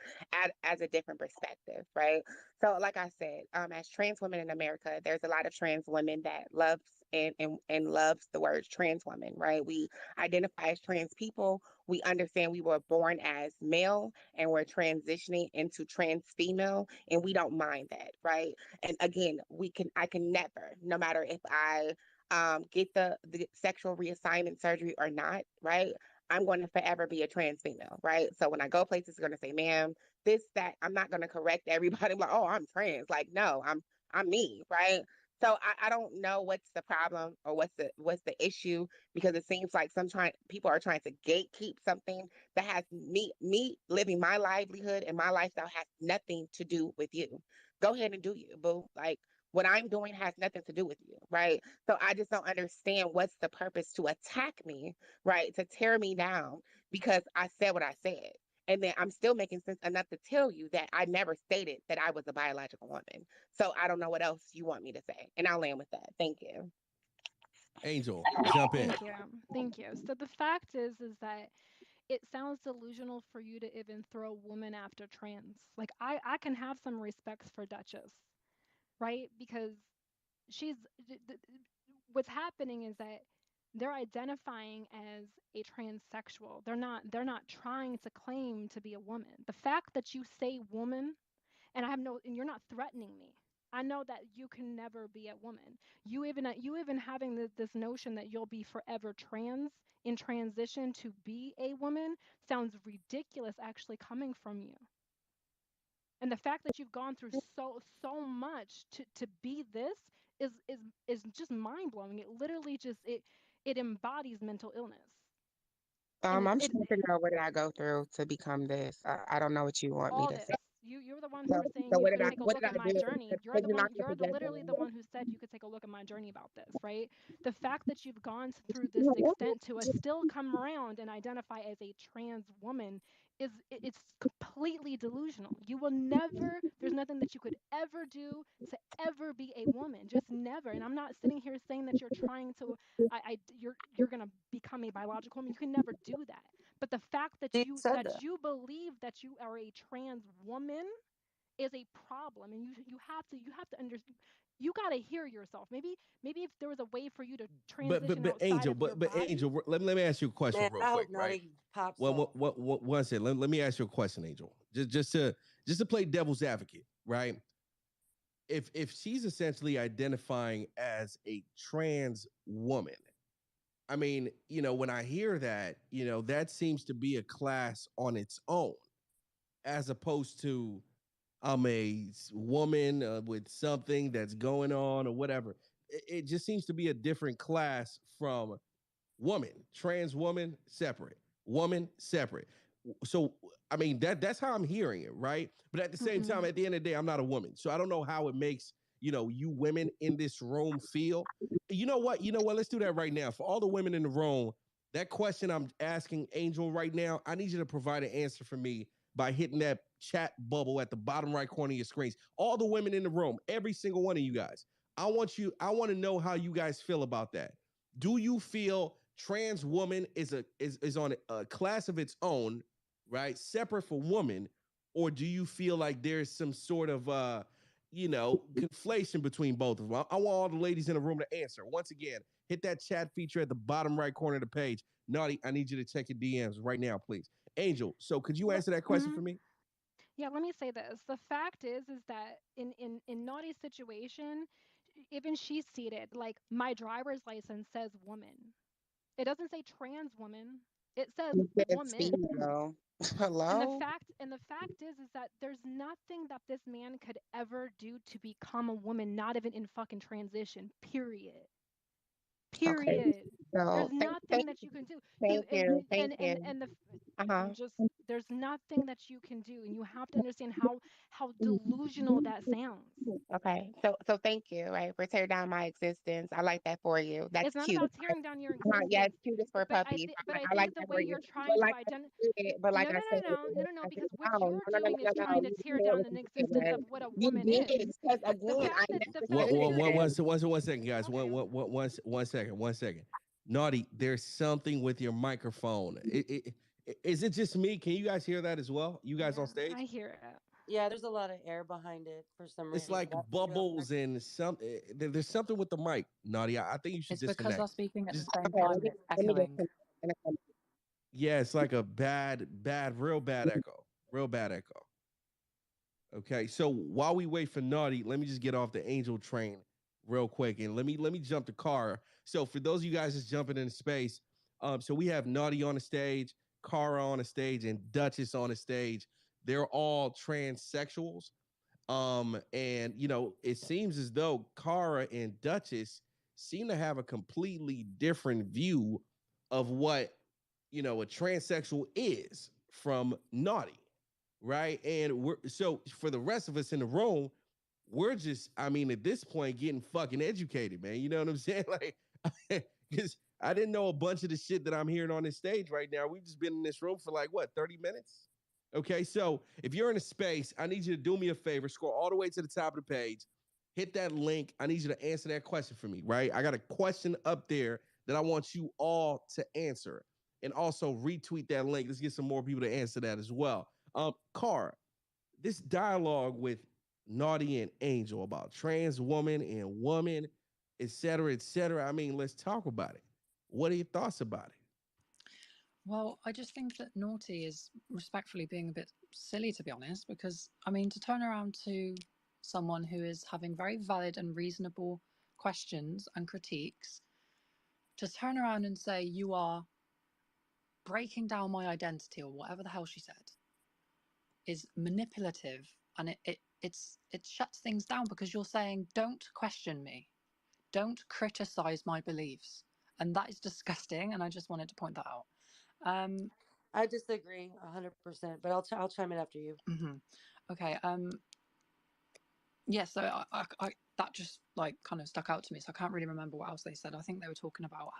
[SPEAKER 4] as a different perspective, right? So like I said, as trans women in America, there's a lot of trans women that loves and loves the word trans woman, right? We identify as trans people. We understand we were born as male and we're transitioning into trans female and we don't mind that, right? And again, I can never, no matter if I get the sexual reassignment surgery or not, right? I'm going to forever be a trans female, right? So when I go places, they're going to say, ma'am, this, that. I'm not going to correct everybody like, oh, I'm trans. Like, no, I'm me, right? So I don't know what's the problem or what's the issue, because it seems like sometimes people are trying to gatekeep something that has me living my livelihood and my lifestyle has nothing to do with you. Go ahead and do you, boo. Like what I'm doing has nothing to do with you, right? So I just don't understand what's the purpose to attack me, right? To tear me down because I said what I said. And then I'm still making sense enough to tell you that I never stated that I was a biological woman. So I don't know what else you want me to say. And I'll land with that. Thank you.
[SPEAKER 1] Angel, jump in.
[SPEAKER 5] Thank you. Thank you. So the fact is that it sounds delusional for you to even throw woman after trans. Like I can have some respects for Duchess, right? Because she's what's happening is that they're identifying as a transsexual. They're not trying to claim to be a woman. The fact that you say woman and you're not threatening me. I know that you can never be a woman. You even having this notion that you'll be forever trans in transition to be a woman sounds ridiculous actually coming from you. And the fact that you've gone through so much to be this is just mind blowing. It literally just it embodies mental illness. And
[SPEAKER 4] I'm trying to figure out what did I go through to become this. I don't know what you want me
[SPEAKER 5] all
[SPEAKER 4] to
[SPEAKER 5] this.
[SPEAKER 4] say.
[SPEAKER 5] You're the one who
[SPEAKER 4] So,
[SPEAKER 5] were saying
[SPEAKER 4] so
[SPEAKER 5] you could take a
[SPEAKER 4] what
[SPEAKER 5] look
[SPEAKER 4] did
[SPEAKER 5] at
[SPEAKER 4] I
[SPEAKER 5] my
[SPEAKER 4] do?
[SPEAKER 5] journey. You're
[SPEAKER 4] Because
[SPEAKER 5] the
[SPEAKER 4] you're
[SPEAKER 5] one
[SPEAKER 4] not
[SPEAKER 5] you're
[SPEAKER 4] gonna
[SPEAKER 5] the
[SPEAKER 4] project
[SPEAKER 5] literally the
[SPEAKER 4] me.
[SPEAKER 5] one who said you could take a look at my journey about this, right? The fact that you've gone through this extent to still come around and identify as a trans woman it's completely delusional. You will never there's nothing that you could ever do to ever be a woman. Just never. And I'm not sitting here saying that you're trying to you're going to become a biological woman. You can never do that. But the fact that
[SPEAKER 8] She said that.
[SPEAKER 5] you believe that you are a trans woman is a problem, and you have to understand. You got to hear yourself. Maybe if there was a way for you to transition
[SPEAKER 1] But
[SPEAKER 5] outside
[SPEAKER 1] Angel,
[SPEAKER 5] of your
[SPEAKER 1] but
[SPEAKER 5] body.
[SPEAKER 1] Angel, let me ask you a question
[SPEAKER 8] Man,
[SPEAKER 1] real
[SPEAKER 8] I
[SPEAKER 1] quick,
[SPEAKER 8] hope
[SPEAKER 1] right?
[SPEAKER 8] Naughty pops
[SPEAKER 1] Well,
[SPEAKER 8] off.
[SPEAKER 1] one second. Let me ask you a question, Angel. Just to play devil's advocate, right? If she's essentially identifying as a trans woman, I mean, when I hear that, that seems to be a class on its own, as opposed to I'm a woman with something that's going on or whatever. It just seems to be a different class from woman, trans woman, separate, woman, separate. So I mean that's how I'm hearing it, right? But at the same time,
[SPEAKER 5] Hmm.
[SPEAKER 1] at the end of the day, I'm not a woman, so I don't know how it makes you women in this room feel. You know what? You know what? Let's do that right now for all the women in the room. That question I'm asking Angel right now, I need you to provide an answer for me by hitting that chat bubble at the bottom right corner of your screens. All the women in the room, every single one of you guys. I want to know how you guys feel about that. Do you feel trans woman is on a class of its own, right? Separate from woman, or do you feel like there's some sort of conflation between both of them? I want all the ladies in the room to answer. Once again, hit that chat feature at the bottom right corner of the page. Naughty, I need you to check your DMs right now, please. Angel, so could you answer that question
[SPEAKER 5] Hmm.
[SPEAKER 1] for me?
[SPEAKER 5] Yeah, let me say this. The fact is that in Naughty's situation, even she's seated. Like my driver's license says woman. It doesn't say trans woman. It says
[SPEAKER 4] It's
[SPEAKER 5] woman.
[SPEAKER 4] female.
[SPEAKER 5] And
[SPEAKER 4] Hello?
[SPEAKER 5] the fact is that there's nothing that this man could ever do to become a woman, not even in fucking transition. Period.
[SPEAKER 4] Okay.
[SPEAKER 5] Period.
[SPEAKER 4] So
[SPEAKER 5] There's nothing that you can do. Because
[SPEAKER 4] thank you. Thank you.
[SPEAKER 5] and the
[SPEAKER 4] Uh-huh.
[SPEAKER 5] I'm just There's nothing that you can do, and you have to understand how delusional that sounds.
[SPEAKER 4] Okay. So thank you, right, for tearing down my existence. I like that for you. That's
[SPEAKER 5] It's not
[SPEAKER 4] cute.
[SPEAKER 5] about tearing down your
[SPEAKER 4] Yeah,
[SPEAKER 5] existence,
[SPEAKER 4] it's cute as for puppies.
[SPEAKER 5] but I
[SPEAKER 4] I like
[SPEAKER 5] think the
[SPEAKER 4] that
[SPEAKER 5] way
[SPEAKER 4] for you.
[SPEAKER 5] you're trying to identify.
[SPEAKER 4] But like
[SPEAKER 5] No,
[SPEAKER 4] I
[SPEAKER 5] no,
[SPEAKER 4] said,
[SPEAKER 5] no, no, no, no, no.
[SPEAKER 4] I
[SPEAKER 5] Because
[SPEAKER 4] think,
[SPEAKER 5] what
[SPEAKER 4] no,
[SPEAKER 5] you're
[SPEAKER 4] no, no, no,
[SPEAKER 5] doing is
[SPEAKER 4] no, no,
[SPEAKER 5] trying
[SPEAKER 4] no.
[SPEAKER 5] to
[SPEAKER 4] You
[SPEAKER 5] tear
[SPEAKER 4] said
[SPEAKER 5] down
[SPEAKER 4] what
[SPEAKER 5] an
[SPEAKER 4] you said,
[SPEAKER 5] existence
[SPEAKER 4] right?
[SPEAKER 5] of what a
[SPEAKER 4] You
[SPEAKER 5] woman
[SPEAKER 4] did
[SPEAKER 5] is.
[SPEAKER 4] because
[SPEAKER 5] The
[SPEAKER 4] again,
[SPEAKER 5] fact
[SPEAKER 4] I
[SPEAKER 5] that the
[SPEAKER 4] never
[SPEAKER 5] fact that you're
[SPEAKER 4] said.
[SPEAKER 1] One second, guys.
[SPEAKER 5] okay.
[SPEAKER 1] One second. Naughty, there's something with your microphone. Is it just me? Can you guys hear that as well? You guys
[SPEAKER 5] Yeah,
[SPEAKER 1] on stage?
[SPEAKER 5] I hear it.
[SPEAKER 8] Yeah, there's a lot of air behind it for some
[SPEAKER 1] It's
[SPEAKER 8] reason.
[SPEAKER 1] like
[SPEAKER 8] That's real.
[SPEAKER 1] bubbles and there's something with the mic, Naughty. I think you should
[SPEAKER 7] It's because they're
[SPEAKER 1] disconnect.
[SPEAKER 7] speaking at the
[SPEAKER 1] Just
[SPEAKER 7] same
[SPEAKER 4] Okay,
[SPEAKER 7] time and it's
[SPEAKER 4] let me just
[SPEAKER 7] echoing.
[SPEAKER 1] yeah, it's like a real bad echo. Real bad echo. Okay, so while we wait for Naughty, let me just get off the Angel train real quick, and let me jump the car. So for those of you guys that's jumping into space, so we have Naughty on the stage, Cara on the stage, and Duchess on the stage. They're all transsexuals. And it seems as though Cara and Duchess seem to have a completely different view of what a transsexual is from Naughty, right? And we're so for the rest of us in the room, we're just, I mean, at this point, getting fucking educated, man. You know what I'm saying? Like, because I didn't know a bunch of the shit that I'm hearing on this stage right now. We've just been in this room for like what, 30 minutes? Okay, so if you're in a space, I need you to do me a favor, scroll all the way to the top of the page, hit that link. I need you to answer that question for me, right? I got a question up there that I want you all to answer. And also retweet that link. Let's get some more people to answer that as well. Car, this dialogue with Naughty and Angel about trans woman and woman, et cetera, et cetera. I mean, let's talk about it. What are your thoughts about it?
[SPEAKER 7] Well, I just think that Naughty is respectfully being a bit silly, to be honest, because, I mean, to turn around to someone who is having very valid and reasonable questions and critiques, to turn around and say you are breaking down my identity or whatever the hell she said is manipulative, and it shuts things down because you're saying don't question me, don't criticize my beliefs, and that is disgusting, and I just wanted to point that out.
[SPEAKER 8] I disagree 100%, but I'll chime in after you.
[SPEAKER 7] Okay. Yeah, so I that just like kind of stuck out to me, so I can't really remember what else they said. I think they were talking about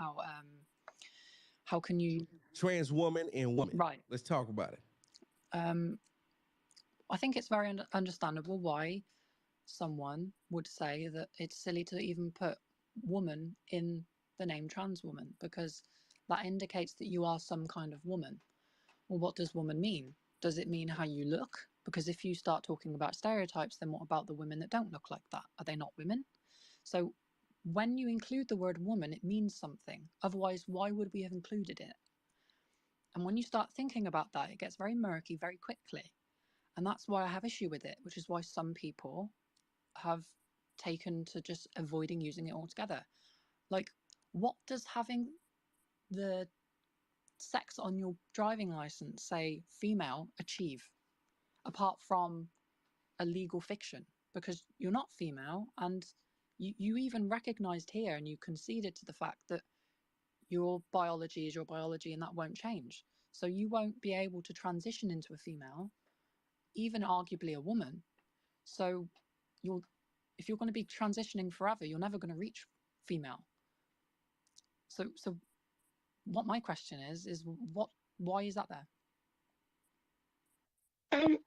[SPEAKER 7] how can you
[SPEAKER 1] Trans woman and woman.
[SPEAKER 7] right.
[SPEAKER 1] Let's talk about it.
[SPEAKER 7] I think it's very understandable why someone would say that it's silly to even put woman in the name trans woman, because that indicates that you are some kind of woman. Well, what does woman mean? Does it mean how you look? Because if you start talking about stereotypes, then what about the women that don't look like that? Are they not women? So when you include the word woman, it means something. Otherwise, why would we have included it? And when you start thinking about that, it gets very murky very quickly. And that's why I have issue with it, which is why some people have taken to just avoiding using it altogether. Like, what does having the sex on your driving license say female achieve, apart from a legal fiction? Because you're not female, and you even recognized here and you conceded to the fact that your biology is your biology and that won't change. So you won't be able to transition into a female, even arguably a woman. So you're if you're going to be transitioning forever, you're never going to reach female. So what my question is what why is that there?
[SPEAKER 4] Can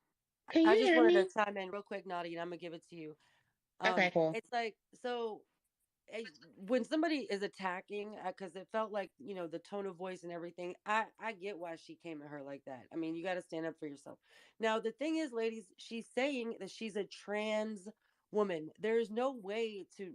[SPEAKER 8] I
[SPEAKER 4] you
[SPEAKER 8] just
[SPEAKER 4] hear
[SPEAKER 8] wanted to
[SPEAKER 4] me?
[SPEAKER 8] chime in real quick, Naughty, and I'm gonna give it to you.
[SPEAKER 4] Okay, cool.
[SPEAKER 8] It's like so eh, when somebody is attacking, because it felt like the tone of voice and everything. I get why she came at her like that. I mean, you got to stand up for yourself. Now the thing is, ladies, she's saying that she's a trans woman. There's no way to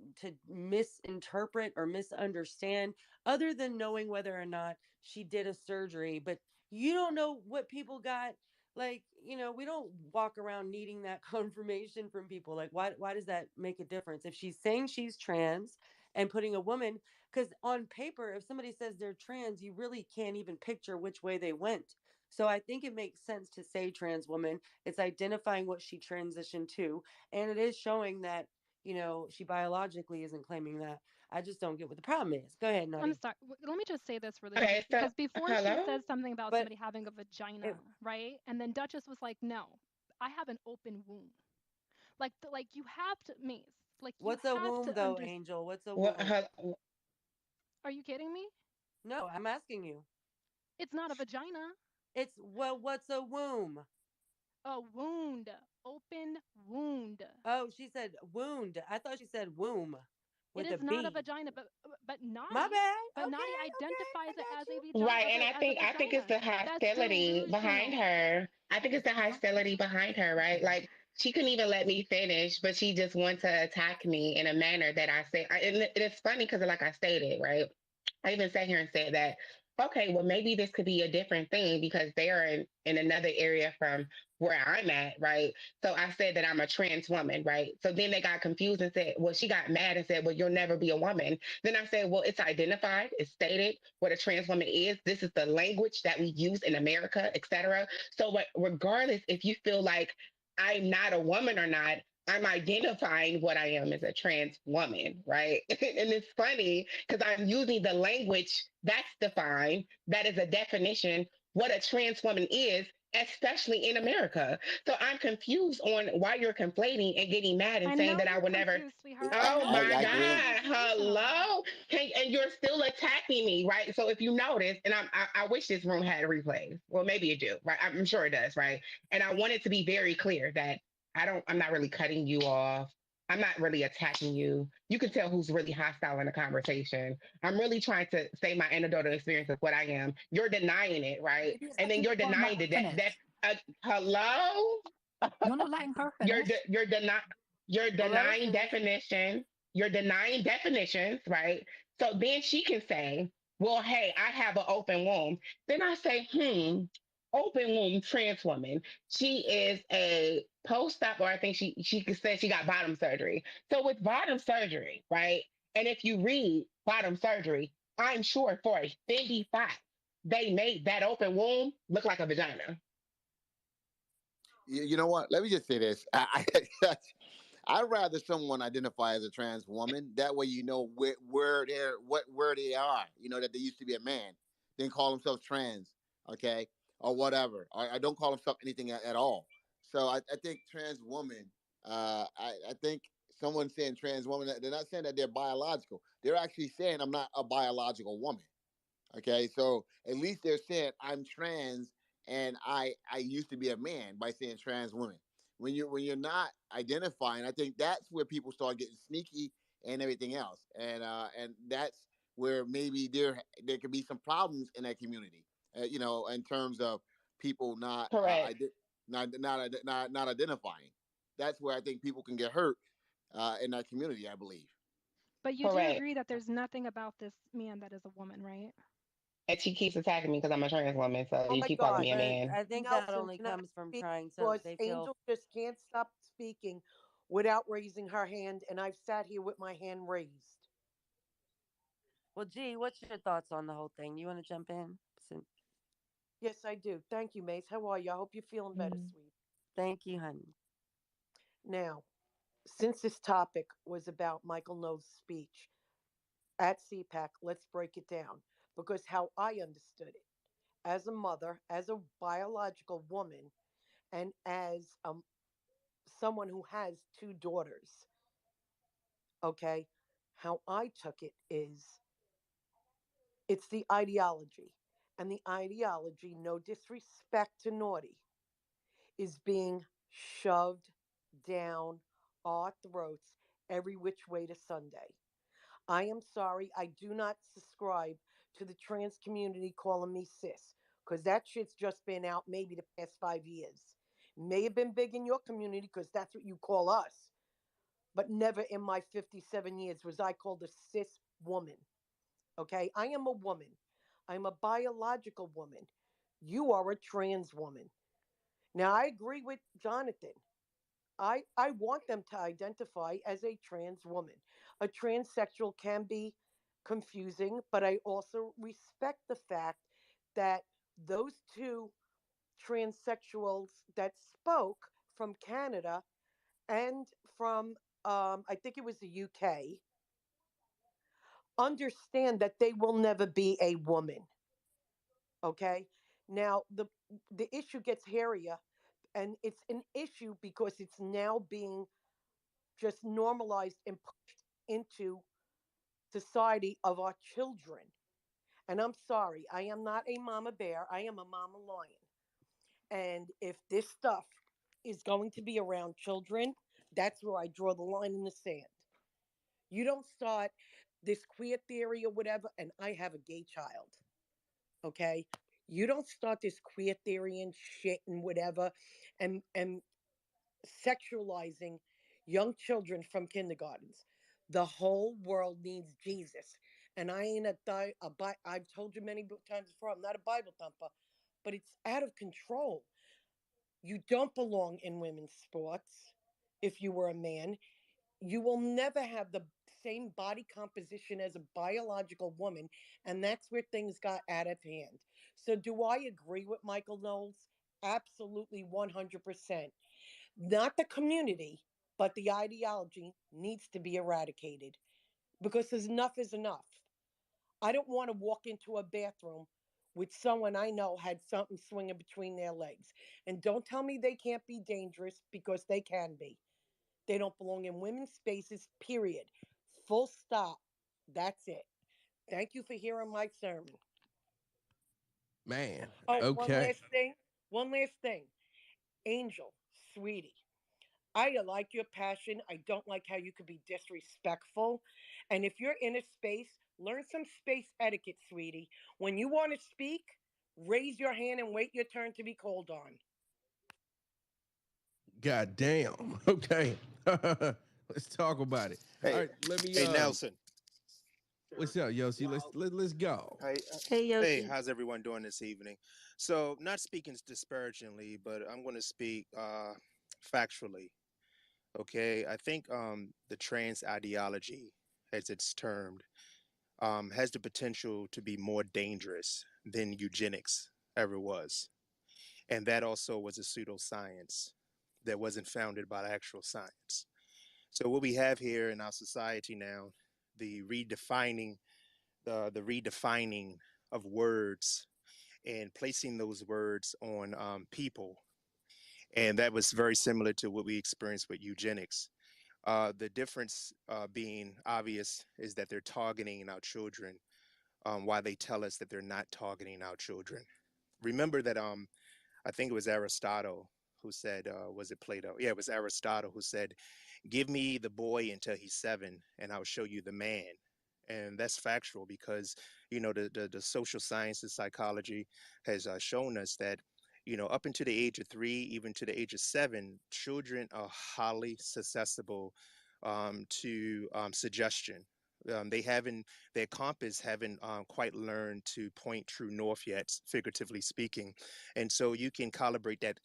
[SPEAKER 8] misinterpret or misunderstand other than knowing whether or not she did a surgery. But you don't know what people got. Like, we don't walk around needing that confirmation from people. Like, why does that make a difference if she's saying she's trans and putting a woman? Because on paper, if somebody says they're trans, you really can't even picture which way they went. So I think it makes sense to say trans woman. It's identifying what she transitioned to, and it is showing that she biologically isn't claiming that. I just don't get what the problem is. Go ahead,
[SPEAKER 5] I'm
[SPEAKER 8] Nutty.
[SPEAKER 5] sorry. Let me just say this really quick
[SPEAKER 9] Okay, so
[SPEAKER 5] because before she
[SPEAKER 9] hello.
[SPEAKER 5] says something about
[SPEAKER 8] But
[SPEAKER 5] somebody having a
[SPEAKER 8] it,
[SPEAKER 5] vagina, right? And then Duchess was like, "No, I have an open womb." Like you have to, Mace. Like you
[SPEAKER 8] what's a
[SPEAKER 5] have
[SPEAKER 8] womb
[SPEAKER 5] to
[SPEAKER 8] though,
[SPEAKER 5] understand.
[SPEAKER 8] Angel? What's a
[SPEAKER 9] What?
[SPEAKER 8] womb?
[SPEAKER 5] Are you kidding me?
[SPEAKER 8] No, I'm asking you.
[SPEAKER 5] It's not a vagina.
[SPEAKER 8] It's well, what's a womb?
[SPEAKER 5] A wound, open wound.
[SPEAKER 8] Oh, she said wound. I thought she said womb
[SPEAKER 5] It
[SPEAKER 8] with a
[SPEAKER 5] is not a
[SPEAKER 8] B.
[SPEAKER 5] vagina, but
[SPEAKER 8] My
[SPEAKER 5] Naughty,
[SPEAKER 8] bad.
[SPEAKER 5] but Naughty
[SPEAKER 8] Okay, okay, I
[SPEAKER 5] identifies it
[SPEAKER 8] got
[SPEAKER 5] as a
[SPEAKER 8] you.
[SPEAKER 5] vagina,
[SPEAKER 9] Right, and
[SPEAKER 5] as a
[SPEAKER 9] I think it's
[SPEAKER 5] vagina.
[SPEAKER 9] the
[SPEAKER 5] That's
[SPEAKER 9] hostility behind
[SPEAKER 5] delusional.
[SPEAKER 9] her. I think it's the hostility behind her, right? Like she couldn't even let me finish, but she just wants to attack me in a manner that I say. And it's funny because, like I stated, right? I even sat here and said that, okay, well, maybe this could be a different thing because they are in another area from where I'm at, right? So I said that I'm a trans woman, right? So then they got confused and said, well, she got mad and said, well, you'll never be a woman. Then I said, well, it's identified, it's stated what a trans woman is. This is the language that we use in America, etc. So regardless if you feel like I'm not a woman or not, I'm identifying what I am as a trans woman, right? And it's funny because I'm using the language that's defined, that is a definition, what a trans woman is, especially in America. So I'm confused on why you're conflating and getting mad and
[SPEAKER 5] I
[SPEAKER 9] saying
[SPEAKER 5] know
[SPEAKER 9] that I
[SPEAKER 5] you're
[SPEAKER 9] would never.
[SPEAKER 5] confused, sweetheart. I
[SPEAKER 9] Oh
[SPEAKER 5] know
[SPEAKER 9] my
[SPEAKER 2] I
[SPEAKER 5] because it's
[SPEAKER 2] agree.
[SPEAKER 9] God.
[SPEAKER 5] delusional.
[SPEAKER 9] Hello. And you're still attacking me, right? So if you notice, and I wish this room had replays. Well, maybe it do, right? I'm sure it does, right? And I want it to be very clear that I'm not really cutting you off. I'm not really attacking you. You can tell who's really hostile in the conversation. I'm really trying to say my anecdotal experience of what I am. You're denying it, right?
[SPEAKER 7] Maybe it's
[SPEAKER 9] And
[SPEAKER 7] because
[SPEAKER 9] then
[SPEAKER 7] you
[SPEAKER 9] you're
[SPEAKER 7] won't let
[SPEAKER 9] denying
[SPEAKER 7] her
[SPEAKER 9] that
[SPEAKER 7] finish.
[SPEAKER 9] hello?
[SPEAKER 7] You're not letting her
[SPEAKER 9] You're
[SPEAKER 7] finish.
[SPEAKER 9] you're
[SPEAKER 8] Well, let her
[SPEAKER 9] denying
[SPEAKER 8] finish.
[SPEAKER 9] definition. You're denying definitions, right? So then she can say, "Well, hey, I have an open womb." Then I say, open womb trans woman. She is a post-op, or I think she could say she got bottom surgery. So with bottom surgery, right? And if you read bottom surgery, I'm sure for a 55, they made that open womb look like a vagina.
[SPEAKER 2] You know what? Let me just say this. I'd rather someone identify as a trans woman. That way, you know where they are. You know that they used to be a man, then call themselves trans, okay, or whatever. I don't call themselves anything at all. So I think trans woman. I think someone saying trans woman, they're not saying that they're biological. They're actually saying I'm not a biological woman. Okay, so at least they're saying I'm trans and I used to be a man by saying trans women. When you're not identifying, I think that's where people start getting sneaky and everything else, and that's where maybe there could be some problems in that community. In terms of people
[SPEAKER 9] Correct.
[SPEAKER 2] not identifying. That's where I think people can get hurt in that community. I believe.
[SPEAKER 5] But you do
[SPEAKER 9] Correct.
[SPEAKER 5] agree that there's nothing about this man that is a woman, right?
[SPEAKER 9] And she keeps attacking me because I'm a trans woman. So
[SPEAKER 10] Oh
[SPEAKER 9] you
[SPEAKER 10] my
[SPEAKER 9] keep calling
[SPEAKER 10] God.
[SPEAKER 9] me a
[SPEAKER 8] But
[SPEAKER 9] man.
[SPEAKER 8] I think that
[SPEAKER 10] Nelson,
[SPEAKER 8] only
[SPEAKER 10] can I
[SPEAKER 8] comes from
[SPEAKER 10] speak?
[SPEAKER 8] trying so
[SPEAKER 10] Because
[SPEAKER 8] they feel.
[SPEAKER 10] Angel just can't stop speaking without raising her hand, and I've sat here with my hand raised.
[SPEAKER 8] Well, gee, what's your thoughts on the whole thing? You want to jump in?
[SPEAKER 10] Yes, I do. Thank you, Mace. How are you? I hope you're feeling better,
[SPEAKER 8] Mm,
[SPEAKER 10] sweet.
[SPEAKER 8] thank you, honey.
[SPEAKER 10] Now, since this topic was about Michael Knowles' speech at CPAC, let's break it down. Because how I understood it, as a mother, as a biological woman, and as someone who has two daughters, okay, how I took it is it's the ideology. And the ideology, no disrespect to Naughty, is being shoved down our throats every which way to Sunday. I am sorry, I do not subscribe to the trans community calling me cis, because that shit's just been out maybe the past 5 years. May have been big in your community because that's what you call us, but never in my 57 years was I called a cis woman. Okay, I am a woman. I'm a biological woman. You are a trans woman. Now, I agree with Jonathan. I want them to identify as a trans woman. A transsexual can be confusing, but I also respect the fact that those two transsexuals that spoke from Canada and from I think it was the UK, understand that they will never be a woman. Okay. Now the issue gets hairier, and it's an issue because it's now being just normalized and pushed into society of our children. And I'm sorry, I am not a mama bear. I am a mama lion. And if this stuff is going to be around children, that's where I draw the line in the sand. You don't start this queer theory or whatever, and I have a gay child. Okay? You don't start this queer theory and shit and whatever and sexualizing young children from kindergartens. The whole world needs Jesus. And I ain't I've told you many times before, I'm not a Bible thumper, but it's out of control. You don't belong in women's sports if you were a man. You will never have the same body composition as a biological woman. And that's where things got out of hand. So, do I agree with Michael Knowles? Absolutely 100%. Not the community, but the ideology needs to be eradicated because enough is enough. I don't want to walk into a bathroom with someone I know had something swinging between their legs. And don't tell me they can't be dangerous because they can be. They don't belong in women's spaces, period. Full stop. That's it. Thank you for hearing my sermon.
[SPEAKER 1] Man,
[SPEAKER 10] Oh, one
[SPEAKER 1] okay.
[SPEAKER 10] last thing. One last thing. Angel, sweetie, I like your passion. I don't like how you could be disrespectful. And if you're in a space, learn some space etiquette, sweetie. When you want to speak, raise your hand and wait your turn to be called on.
[SPEAKER 1] God damn. Okay. Let's talk about it. All
[SPEAKER 11] Hey,
[SPEAKER 1] right, let me
[SPEAKER 11] hey, Nelson.
[SPEAKER 1] what's up, Yossi? Let's go.
[SPEAKER 11] Hey,
[SPEAKER 8] Hey,
[SPEAKER 11] hey,
[SPEAKER 8] Yoshi.
[SPEAKER 11] how's everyone doing this evening? So, not speaking disparagingly, but I'm going to speak factually. Okay, I think the trans ideology, as it's termed, has the potential to be more dangerous than eugenics ever was, and that also was a pseudoscience that wasn't founded by actual science. So, what we have here in our society now, the redefining the redefining of words and placing those words on people. And that was very similar to what we experienced with eugenics. The difference being obvious is that they're targeting our children while they tell us that they're not targeting our children. Remember that I think it was Aristotle who said, was it Plato? Yeah, it was Aristotle who said, give me the boy until he's 7 and I'll show you the man. And that's factual because the social sciences, psychology has shown us that up until the age of 3, even to the age of 7, children are highly susceptible to suggestion. They haven't Their compass haven't quite learned to point true north yet, figuratively speaking, and so you can calibrate that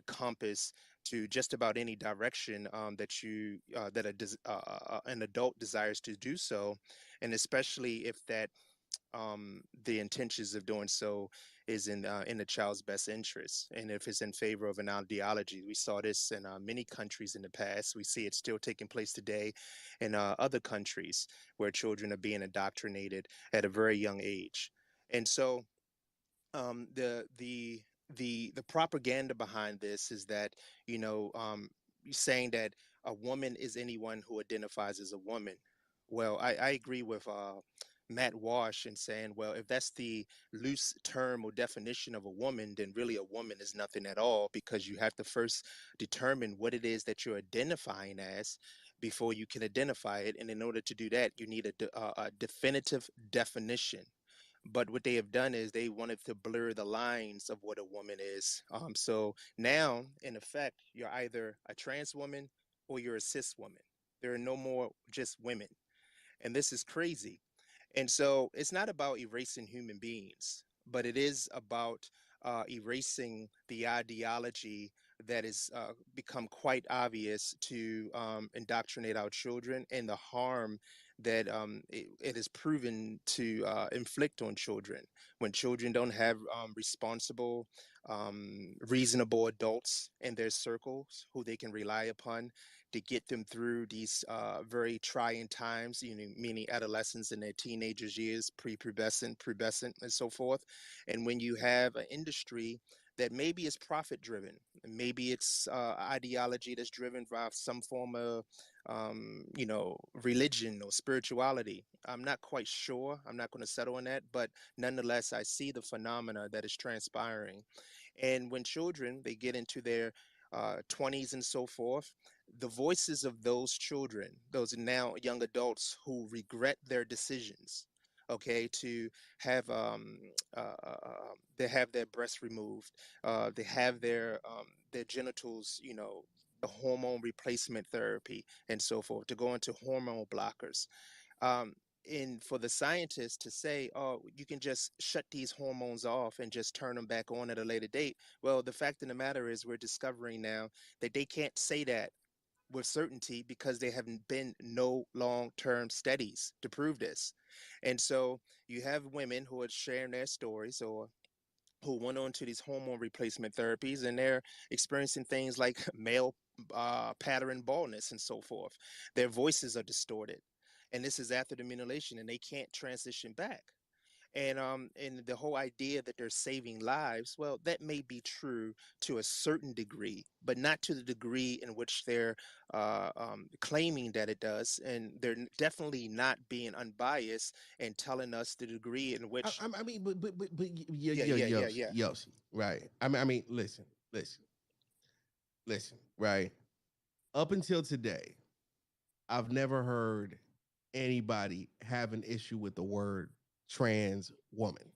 [SPEAKER 11] compass to just about any direction an adult desires to do so, and especially if the intentions of doing so is in the child's best interest, and if it's in favor of an ideology. We saw this in many countries in the past. We see it still taking place today in other countries where children are being indoctrinated at a very young age, and so the propaganda behind this is that saying that a woman is anyone who identifies as a woman. Well, I agree with Matt Walsh in saying, well, if that's the loose term or definition of a woman, then really a woman is nothing at all, because you have to first determine what it is that you're identifying as before you can identify it. And in order to do that, you need a definitive definition. But what they have done is they wanted to blur the lines of what a woman is. So now, in effect, you're either a trans woman or you're a cis woman. There are no more just women. And this is crazy. And so it's not about erasing human beings, but it is about erasing the ideology that has become quite obvious to indoctrinate our children, and the harm that it is proven to inflict on children when children don't have reasonable adults in their circles who they can rely upon to get them through these very trying times, meaning adolescence and their teenagers years, pubescent, and so forth. And when you have an industry that maybe is profit driven, maybe it's ideology that's driven by some form of religion or spirituality. I'm not quite sure. I'm not going to settle on that, but nonetheless, I see the phenomena that is transpiring. And when children they get into their 20s and so forth, the voices of those children, those now young adults who regret their decisions, okay, to have they have their breasts removed, they have their genitals, the hormone replacement therapy and so forth, to go into hormone blockers. Um, and for the scientists to say, oh, you can just shut these hormones off and just turn them back on at a later date. Well, the fact of the matter is, we're discovering now that they can't say that with certainty because there haven't been no long-term studies to prove this. And so you have women who are sharing their stories, or who went on to these hormone replacement therapies, and they're experiencing things like male pattern baldness and so forth. Their voices are distorted, and this is after the mutilation, and they can't transition back. And the whole idea that they're saving lives, well, that may be true to a certain degree, but not to the degree in which they're claiming that it does. And they're definitely not being unbiased and telling us the degree in which.
[SPEAKER 1] I mean, but
[SPEAKER 11] Yeah, yeah, yeah,
[SPEAKER 1] Yoshi,
[SPEAKER 11] yeah.
[SPEAKER 1] Yoshi, right? I mean, listen, right? Up until today, I've never heard anybody have an issue with the word trans woman.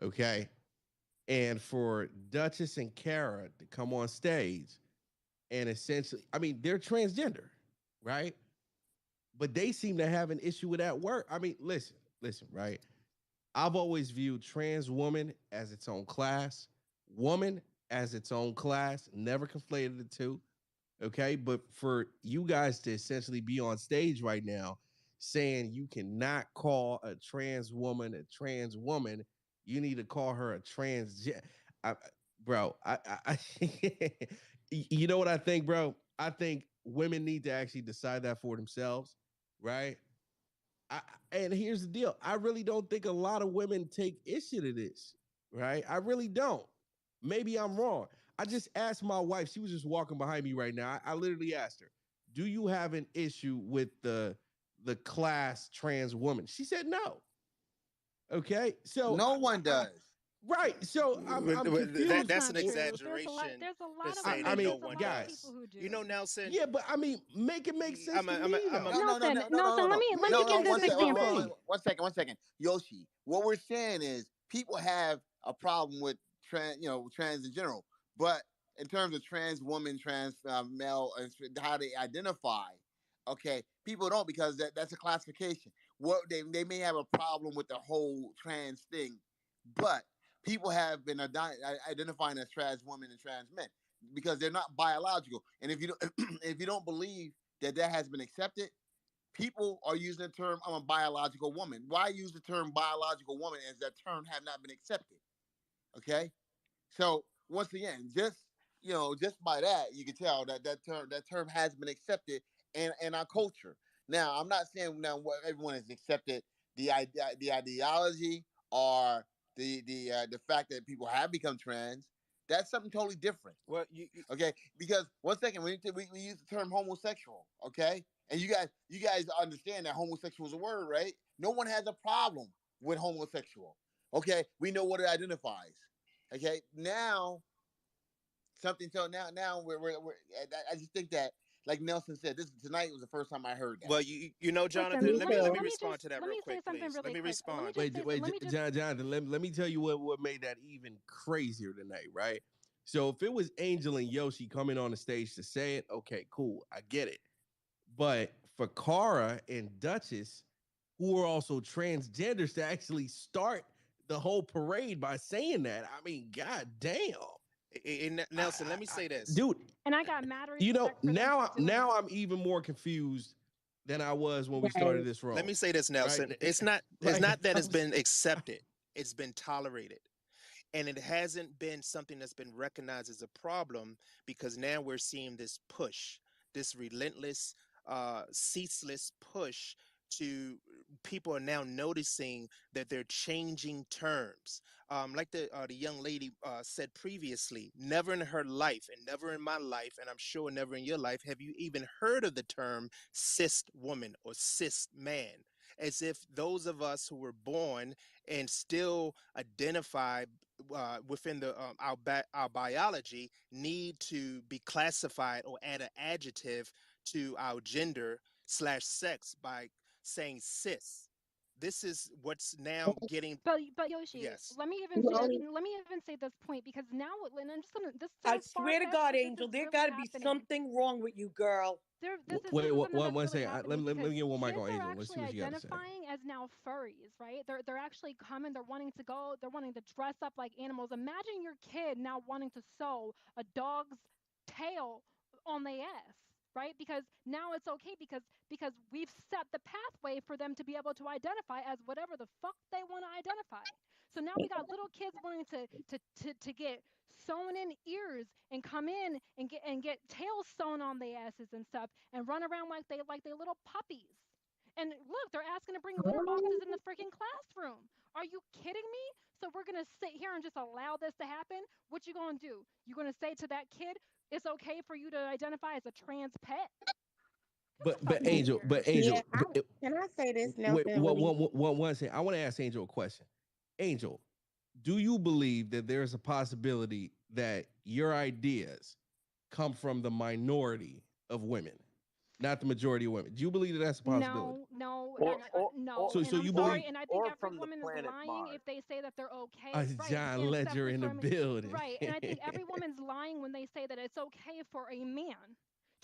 [SPEAKER 1] Okay. And for Duchess and Kara to come on stage and essentially, I mean, they're transgender, right? But they seem to have an issue with that word. I mean, listen, right? I've always viewed trans woman as its own class, woman as its own class, never conflated the two. Okay. But for you guys to essentially be on stage right now saying you cannot call a trans woman, you need to call her a trans. I, bro, you know what I think, bro? I think women need to actually decide that for themselves, right? I, and here's the deal. I really don't think a lot of women take issue to this, right? I really don't. Maybe I'm wrong. I just asked my wife. She was just walking behind me right now. I literally asked her, "Do you have an issue with the class trans woman?" She said no. Okay, so
[SPEAKER 2] No one does.
[SPEAKER 1] right. So I'm
[SPEAKER 11] That
[SPEAKER 1] confused.
[SPEAKER 11] that's
[SPEAKER 5] That's
[SPEAKER 11] an
[SPEAKER 5] not true. There's a lot.
[SPEAKER 11] exaggeration
[SPEAKER 5] There's a
[SPEAKER 11] to
[SPEAKER 5] lot of
[SPEAKER 11] say
[SPEAKER 1] I
[SPEAKER 11] that
[SPEAKER 5] women.
[SPEAKER 11] no
[SPEAKER 1] mean,
[SPEAKER 5] There's a
[SPEAKER 11] one
[SPEAKER 5] lot of
[SPEAKER 1] guys.
[SPEAKER 5] people
[SPEAKER 11] does.
[SPEAKER 5] who do.
[SPEAKER 11] Nelson.
[SPEAKER 1] Yeah, but I mean, make it make sense to me though.
[SPEAKER 2] No, no, no,
[SPEAKER 5] Nelson,
[SPEAKER 2] no, no, no, no,
[SPEAKER 5] Nelson. Let
[SPEAKER 2] no,
[SPEAKER 5] me
[SPEAKER 1] Make
[SPEAKER 5] let
[SPEAKER 2] no,
[SPEAKER 5] me
[SPEAKER 1] it
[SPEAKER 2] no.
[SPEAKER 5] give
[SPEAKER 1] make
[SPEAKER 5] this
[SPEAKER 2] One
[SPEAKER 1] sense
[SPEAKER 2] second,
[SPEAKER 1] to
[SPEAKER 5] example.
[SPEAKER 1] me.
[SPEAKER 2] one second. Yoshi, what we're saying is people have a problem with trans in general, but in terms of trans woman, trans male, and how they identify, okay, people don't because that's a classification. What they may have a problem with the whole trans thing, but people have been identifying as trans women and trans men because they're not biological. And if you don't, if you don't believe that has been accepted, people are using the term "I'm a biological woman." Why use the term biological woman as that term have not been accepted? Okay, so once again, just by that, you can tell that term has been accepted in our culture. Now, I'm not saying now what everyone has accepted the ideology or the fact that people have become trans. That's something totally different.
[SPEAKER 11] Well,
[SPEAKER 2] Okay, because one second, we use the term homosexual. Okay, and you guys understand that homosexual is a word, right? No one has a problem with homosexual. Okay, we know what it identifies. Okay, now something. So now we're I just think that, like Nelson said, this tonight was the first time I heard that.
[SPEAKER 11] well,
[SPEAKER 5] Listen,
[SPEAKER 11] Jonathan.
[SPEAKER 9] Me
[SPEAKER 11] Let
[SPEAKER 9] too.
[SPEAKER 11] me respond to that
[SPEAKER 5] let
[SPEAKER 11] real
[SPEAKER 5] me say
[SPEAKER 11] quick,
[SPEAKER 5] something
[SPEAKER 11] please. Let
[SPEAKER 5] really
[SPEAKER 11] me
[SPEAKER 5] quick. Let me
[SPEAKER 11] respond.
[SPEAKER 5] just say
[SPEAKER 1] Wait,
[SPEAKER 5] let me just
[SPEAKER 1] Jonathan, let me tell you what made that even crazier tonight, right? So if it was Angel and Yoshi coming on the stage to say it, okay, cool, I get it. But for Cara and Duchess, who are also transgenders, to actually start the whole parade by saying that, I mean, god damn.
[SPEAKER 11] Nelson, let me say this.
[SPEAKER 1] Dude,
[SPEAKER 5] and I got mad
[SPEAKER 1] you know,
[SPEAKER 5] respect for them for doing
[SPEAKER 1] now
[SPEAKER 5] it.
[SPEAKER 1] I'm even more confused than I was when we
[SPEAKER 9] Right.
[SPEAKER 1] started this
[SPEAKER 11] Let
[SPEAKER 1] room.
[SPEAKER 11] me say this,
[SPEAKER 1] Right?
[SPEAKER 11] Nelson. It's
[SPEAKER 1] Like
[SPEAKER 11] not that it's
[SPEAKER 1] I'm
[SPEAKER 11] been accepted. It's been tolerated. And it hasn't been something that's been recognized as a problem because now we're seeing this push this relentless, ceaseless push to people are now noticing that they're changing terms. Like the young lady said previously, never in her life and never in my life, and I'm sure never in your life, have you even heard of the term cis woman or cis man. As if those of us who were born and still identify within our biology need to be classified or add an adjective to our gender slash sex by saying cis. This is what's now getting.
[SPEAKER 5] But Yoshi,
[SPEAKER 11] Yes.
[SPEAKER 5] let me even say this point, because now, and I'm just gonna, this
[SPEAKER 10] I
[SPEAKER 5] sounds far
[SPEAKER 10] swear to
[SPEAKER 5] fetched,
[SPEAKER 10] God,
[SPEAKER 5] but this
[SPEAKER 10] Angel,
[SPEAKER 5] is
[SPEAKER 10] there
[SPEAKER 5] really
[SPEAKER 10] got to be
[SPEAKER 5] happening.
[SPEAKER 10] something wrong with you, girl.
[SPEAKER 1] Wait,
[SPEAKER 5] This is something
[SPEAKER 1] one
[SPEAKER 5] that's really
[SPEAKER 1] second.
[SPEAKER 5] happening,
[SPEAKER 1] Let
[SPEAKER 5] because
[SPEAKER 1] me get one mic
[SPEAKER 5] kids
[SPEAKER 1] on
[SPEAKER 5] are
[SPEAKER 1] Angel. Let's see
[SPEAKER 5] actually
[SPEAKER 1] what you got to say.
[SPEAKER 5] identifying as now furries, right? They're actually coming. They're wanting to go. They're wanting to dress up like animals. Imagine your kid now wanting to sew a dog's tail on their ass, right? Because now it's okay, because we've set the pathway for them to be able to identify as whatever the fuck they want to identify. So now we got little kids wanting to get sewn in ears and come in and get tails sewn on their asses and stuff and run around like they little puppies. And look, they're asking to bring litter boxes in the freaking classroom. Are you kidding me? So we're gonna sit here and just allow this to happen? What you gonna do? You gonna say to that kid, it's okay for you to identify as a trans pet? Get the fuck out of here.
[SPEAKER 1] But
[SPEAKER 4] Yeah,
[SPEAKER 1] Angel,
[SPEAKER 4] can I say this,
[SPEAKER 1] wait,
[SPEAKER 4] Nelson? Really?
[SPEAKER 1] one second. I want to ask Angel a question. Angel, do you believe that there's a possibility that your ideas come from the minority of women, not the majority of women? Do you believe that that's a possibility?
[SPEAKER 5] No, no.
[SPEAKER 1] So
[SPEAKER 5] And I'm
[SPEAKER 1] you
[SPEAKER 5] sorry,
[SPEAKER 1] believe
[SPEAKER 5] and I think every
[SPEAKER 6] from the
[SPEAKER 5] woman is
[SPEAKER 6] planet
[SPEAKER 5] lying
[SPEAKER 6] Mars.
[SPEAKER 5] if they say that they're okay. Right,
[SPEAKER 1] John
[SPEAKER 5] and it's
[SPEAKER 1] Ledger
[SPEAKER 5] definitely
[SPEAKER 1] in the
[SPEAKER 5] from
[SPEAKER 1] building.
[SPEAKER 5] right. And I think every woman's lying when they say that it's okay for a man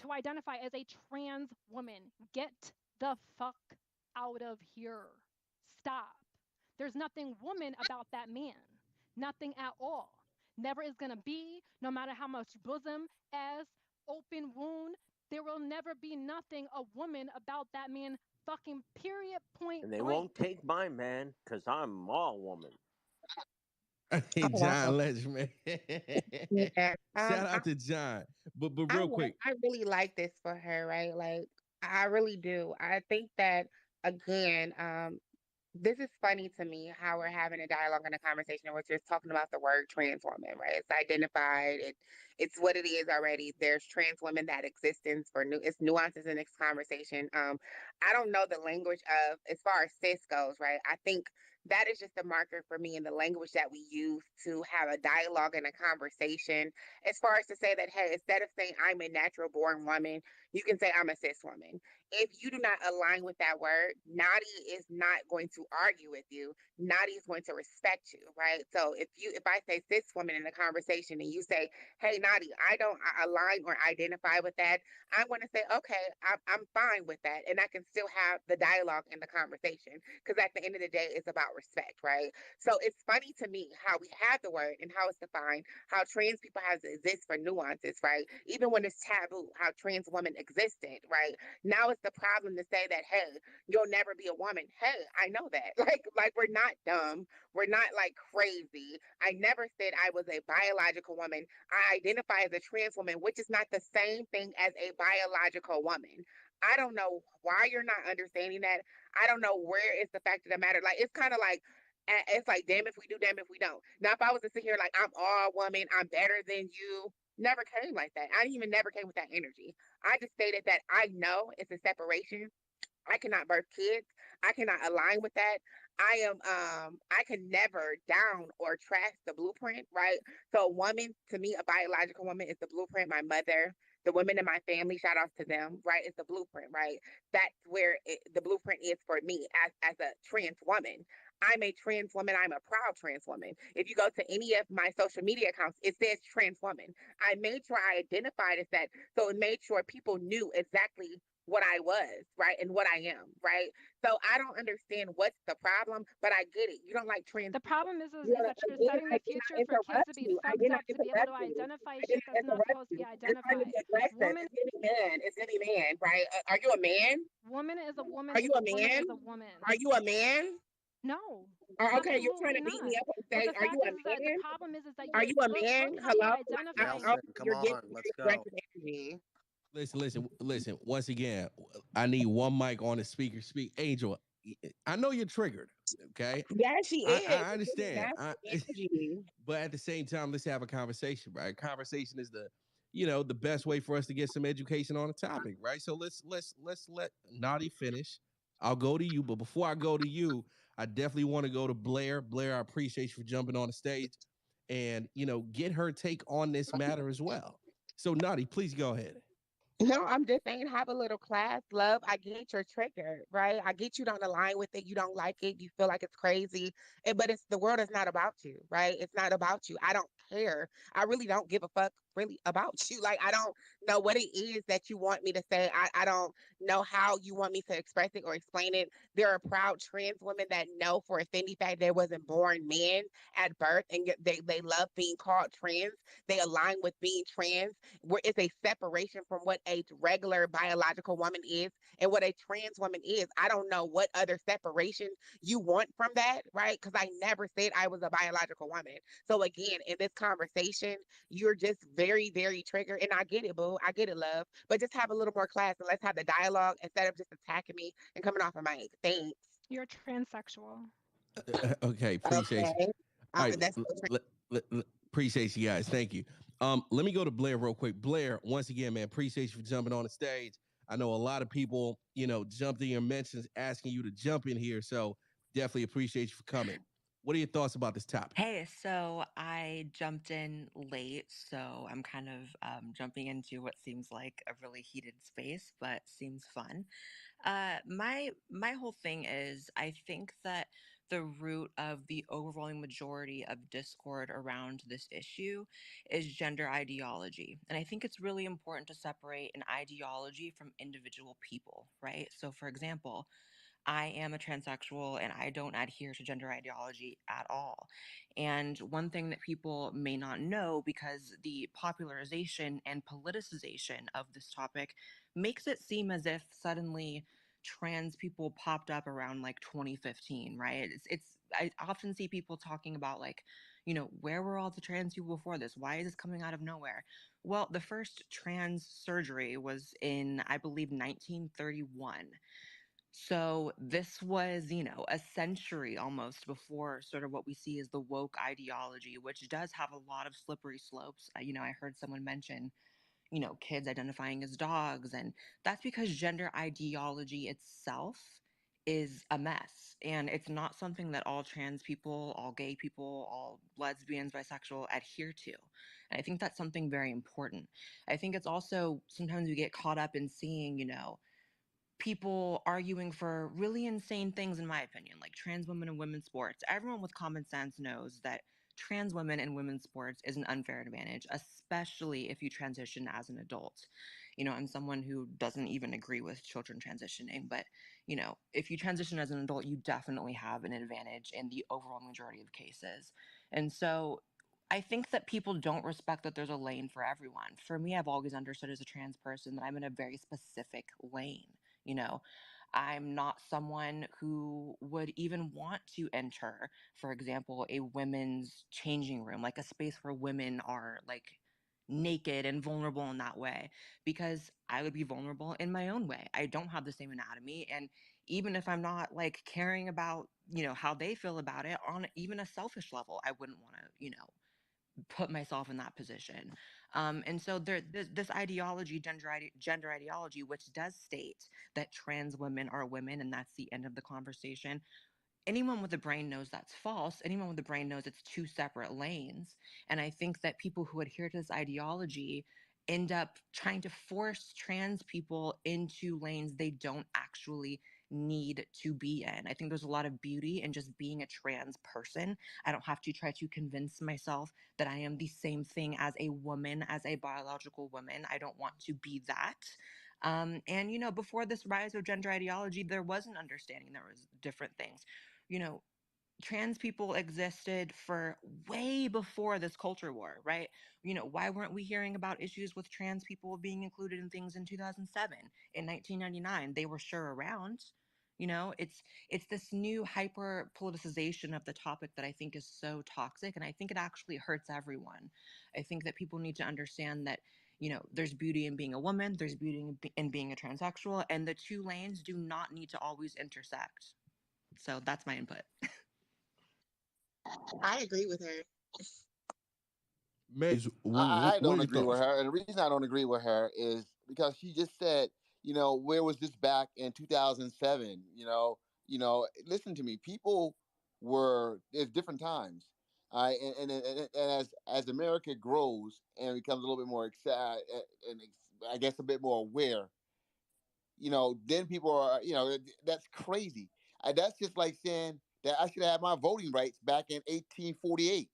[SPEAKER 5] to identify as a trans woman. Get the fuck out of here. Stop. There's nothing woman about that man. Nothing at all. Never is gonna be, no matter how much bosom, ass, open wound. There will never be nothing a woman about that man, fucking period, point
[SPEAKER 12] And they
[SPEAKER 5] blank.
[SPEAKER 12] won't take my man because I'm all woman.
[SPEAKER 1] Hey,
[SPEAKER 4] Oh, wow.
[SPEAKER 1] John Ledger, man.
[SPEAKER 4] Yeah.
[SPEAKER 1] Shout out to John. But
[SPEAKER 4] I
[SPEAKER 1] real quick,
[SPEAKER 4] I really like this for her, right? Like I really do. I think that again, this is funny to me how we're having a dialogue and a conversation and we're just talking about the word trans woman, right? It's identified, it's what it is already. There's trans women that existence for new it's nuances in this conversation. I don't know the language of as far as cis goes, right? I think that is just a marker for me in the language that we use to have a dialogue and a conversation. As far as to say that, hey, instead of saying I'm a natural born woman, you can say I'm a cis woman. If you do not align with that word, Nadi is not going to argue with you. Nadi is going to respect you, right? So if I say cis woman in a conversation and you say, hey, Nadi, I don't align or identify with that, I'm going to say, okay, I'm fine with that. And I can still have the dialogue in the conversation because at the end of the day, it's about respect, right? So it's funny to me how we have the word and how it's defined, how trans people have to exist for nuances, right? Even when it's taboo, how trans women existed, right? Now it's the problem to say that, hey, you'll never be a woman. Hey, I know that. Like we're not dumb. We're not like crazy. I never said I was a biological woman. I identify as a trans woman, which is not the same thing as a biological woman. I don't know why you're not understanding that. I don't know where is the fact of the matter. Like it's kind of like it's like damn if we do, damn if we don't. Now if I was to sit here like I'm all woman, I'm better than you, never came like that. I even never came with that energy. I just stated that I know it's a separation. I cannot birth kids. I cannot align with that. I can never down or trash the blueprint, right? So a woman, to me, a biological woman is the blueprint. My mother, the women in my family, shout outs to them, right? It's the blueprint, right? That's where the blueprint is for me as a trans woman. I'm a trans woman. I'm a proud trans woman. If you go to any of my social media accounts, it says trans woman. I made sure I identified as that. So it made sure people knew exactly what I was, right? And what I am, right? So I don't understand what's the problem, but I get it. You don't like trans
[SPEAKER 5] The
[SPEAKER 4] people.
[SPEAKER 5] problem is,
[SPEAKER 4] You know,
[SPEAKER 5] that you're
[SPEAKER 4] again,
[SPEAKER 5] setting
[SPEAKER 4] I
[SPEAKER 5] the
[SPEAKER 4] did not
[SPEAKER 5] future for kids to
[SPEAKER 4] interrupt
[SPEAKER 5] be
[SPEAKER 4] you. I
[SPEAKER 5] fucked
[SPEAKER 4] did not
[SPEAKER 5] up to be able to
[SPEAKER 4] interrupt you.
[SPEAKER 5] identify
[SPEAKER 4] I did
[SPEAKER 5] shit
[SPEAKER 4] not
[SPEAKER 5] that's not
[SPEAKER 4] interrupt
[SPEAKER 5] supposed to
[SPEAKER 4] you.
[SPEAKER 5] be
[SPEAKER 4] You're trying to
[SPEAKER 5] identified.
[SPEAKER 4] be aggressive.
[SPEAKER 5] Woman,
[SPEAKER 4] It's any man. It's any man, right? Are you a man?
[SPEAKER 5] woman is a woman
[SPEAKER 4] Are
[SPEAKER 5] is
[SPEAKER 4] you
[SPEAKER 5] a
[SPEAKER 4] a
[SPEAKER 5] woman
[SPEAKER 4] man?
[SPEAKER 5] is a woman.
[SPEAKER 4] Are you a man?
[SPEAKER 5] No,
[SPEAKER 4] Okay, you're trying
[SPEAKER 5] absolutely
[SPEAKER 4] to beat me
[SPEAKER 5] not.
[SPEAKER 4] up and
[SPEAKER 5] But
[SPEAKER 4] say,
[SPEAKER 5] the
[SPEAKER 4] are you
[SPEAKER 5] fact
[SPEAKER 4] a
[SPEAKER 5] is that the
[SPEAKER 4] man?
[SPEAKER 5] problem is that
[SPEAKER 4] Are
[SPEAKER 5] you're
[SPEAKER 4] you a man?
[SPEAKER 5] look how you're
[SPEAKER 4] Hello?
[SPEAKER 5] identifying.
[SPEAKER 11] Nelson,
[SPEAKER 4] Okay,
[SPEAKER 11] come
[SPEAKER 4] you're getting
[SPEAKER 11] on, let's
[SPEAKER 4] very
[SPEAKER 11] go.
[SPEAKER 4] aggressive energy.
[SPEAKER 1] listen. Once again, I need one mic on the speaker. Speak, Angel. I know you're triggered. Okay,
[SPEAKER 4] Yeah, she is.
[SPEAKER 1] I
[SPEAKER 4] It's really
[SPEAKER 1] understand.
[SPEAKER 4] nasty energy.
[SPEAKER 1] But at the same time, let's have a conversation, right? Conversation is the best way for us to get some education on a topic, right? So let's let Naughty finish. I'll go to you, but before I go to you, I definitely want to go to Blair. Blair, I appreciate you for jumping on the stage and get her take on this matter as well. So Naughty, please go ahead.
[SPEAKER 4] No, I'm just saying, have a little class, love. I get you're triggered, right? I get you don't align with it. You don't like it. You feel like it's crazy. But it's the world is not about you, right? It's not about you. I don't care. I really don't give a fuck really about you. Like, I don't know what it is that you want me to say. I don't know how you want me to express it or explain it. There are proud trans women that know for a Fendi fact they wasn't born men at birth and yet they love being called trans. They align with being trans where it's a separation from what a regular biological woman is and what a trans woman is. I don't know what other separation you want from that, right? Because I never said I was a biological woman. So again, in this conversation, you're just very, very triggered. And I get it, boo. I get it, love. But just have a little more class and let's have the dialogue instead of just attacking me and coming off of my thanks.
[SPEAKER 5] You're transsexual.
[SPEAKER 1] Okay, appreciate you.
[SPEAKER 4] Okay.
[SPEAKER 1] All right,
[SPEAKER 4] That's so
[SPEAKER 1] appreciate you guys. Thank you. Let me go to Blair real quick. Blair, once again, man, appreciate you for jumping on the stage. I know a lot of people, jumped in your mentions asking you to jump in here. So definitely appreciate you for coming. What are your thoughts about this topic?
[SPEAKER 13] Hey, so I jumped in late, so I'm kind of jumping into what seems like a really heated space, but seems fun. My whole thing is, I think that the root of the overwhelming majority of discord around this issue is gender ideology, and I think it's really important to separate an ideology from individual people, right? So, for example, I am a transsexual and I don't adhere to gender ideology at all. And one thing that people may not know, because the popularization and politicization of this topic makes it seem as if suddenly trans people popped up around like 2015, right? I often see people talking about like, where were all the trans people before this? Why is this coming out of nowhere? Well, the first trans surgery was in, I believe, 1931. So this was, a century almost before sort of what we see as the woke ideology, which does have a lot of slippery slopes. I heard someone mention, kids identifying as dogs, and that's because gender ideology itself is a mess. And it's not something that all trans people, all gay people, all lesbians, bisexual adhere to. And I think that's something very important. I think it's also sometimes we get caught up in seeing, people arguing for really insane things, in my opinion, like trans women in women's sports. Everyone with common sense knows that trans women in women's sports is an unfair advantage, especially if you transition as an adult. I'm someone who doesn't even agree with children transitioning, but if you transition as an adult, you definitely have an advantage in the overall majority of cases. And so I think that people don't respect that there's a lane for everyone. For me, I've always understood as a trans person that I'm in a very specific lane. You know, I'm not someone who would even want to enter, for example, a women's changing room, like a space where women are like naked and vulnerable in that way, because I would be vulnerable in my own way. I don't have the same anatomy. And even if I'm not like caring about, how they feel about it on even a selfish level, I wouldn't want to, put myself in that position. And so this ideology, gender ideology, which does state that trans women are women, and that's the end of the conversation. Anyone with a brain knows that's false. Anyone with a brain knows it's two separate lanes. And I think that people who adhere to this ideology end up trying to force trans people into lanes they don't actually need to be in. I think there's a lot of beauty in just being a trans person. I don't have to try to convince myself that I am the same thing as a woman, as a biological woman. I don't want to be that. And before this rise of gender ideology, there was an understanding. There was different things. You know, trans people existed for way before this culture war, right? Why weren't we hearing about issues with trans people being included in things in 2007, in 1999? They were sure around. It's this new hyper politicization of the topic that I think is so toxic, and I think it actually hurts everyone. I think that people need to understand that there's beauty in being a woman, there's beauty in being a transsexual, and the two lanes do not need to always intersect. So that's my input.
[SPEAKER 4] I agree with her.
[SPEAKER 2] I
[SPEAKER 1] What are
[SPEAKER 2] don't
[SPEAKER 1] your
[SPEAKER 2] agree with
[SPEAKER 1] thoughts?
[SPEAKER 2] her, and the reason I don't agree with her is because she just said, where was this back in 2007? Listen to me. People were there's different times, and as America grows and becomes a little bit more excited and I guess a bit more aware, then people are, that's crazy. That's just like saying that I should have my voting rights back in 1848.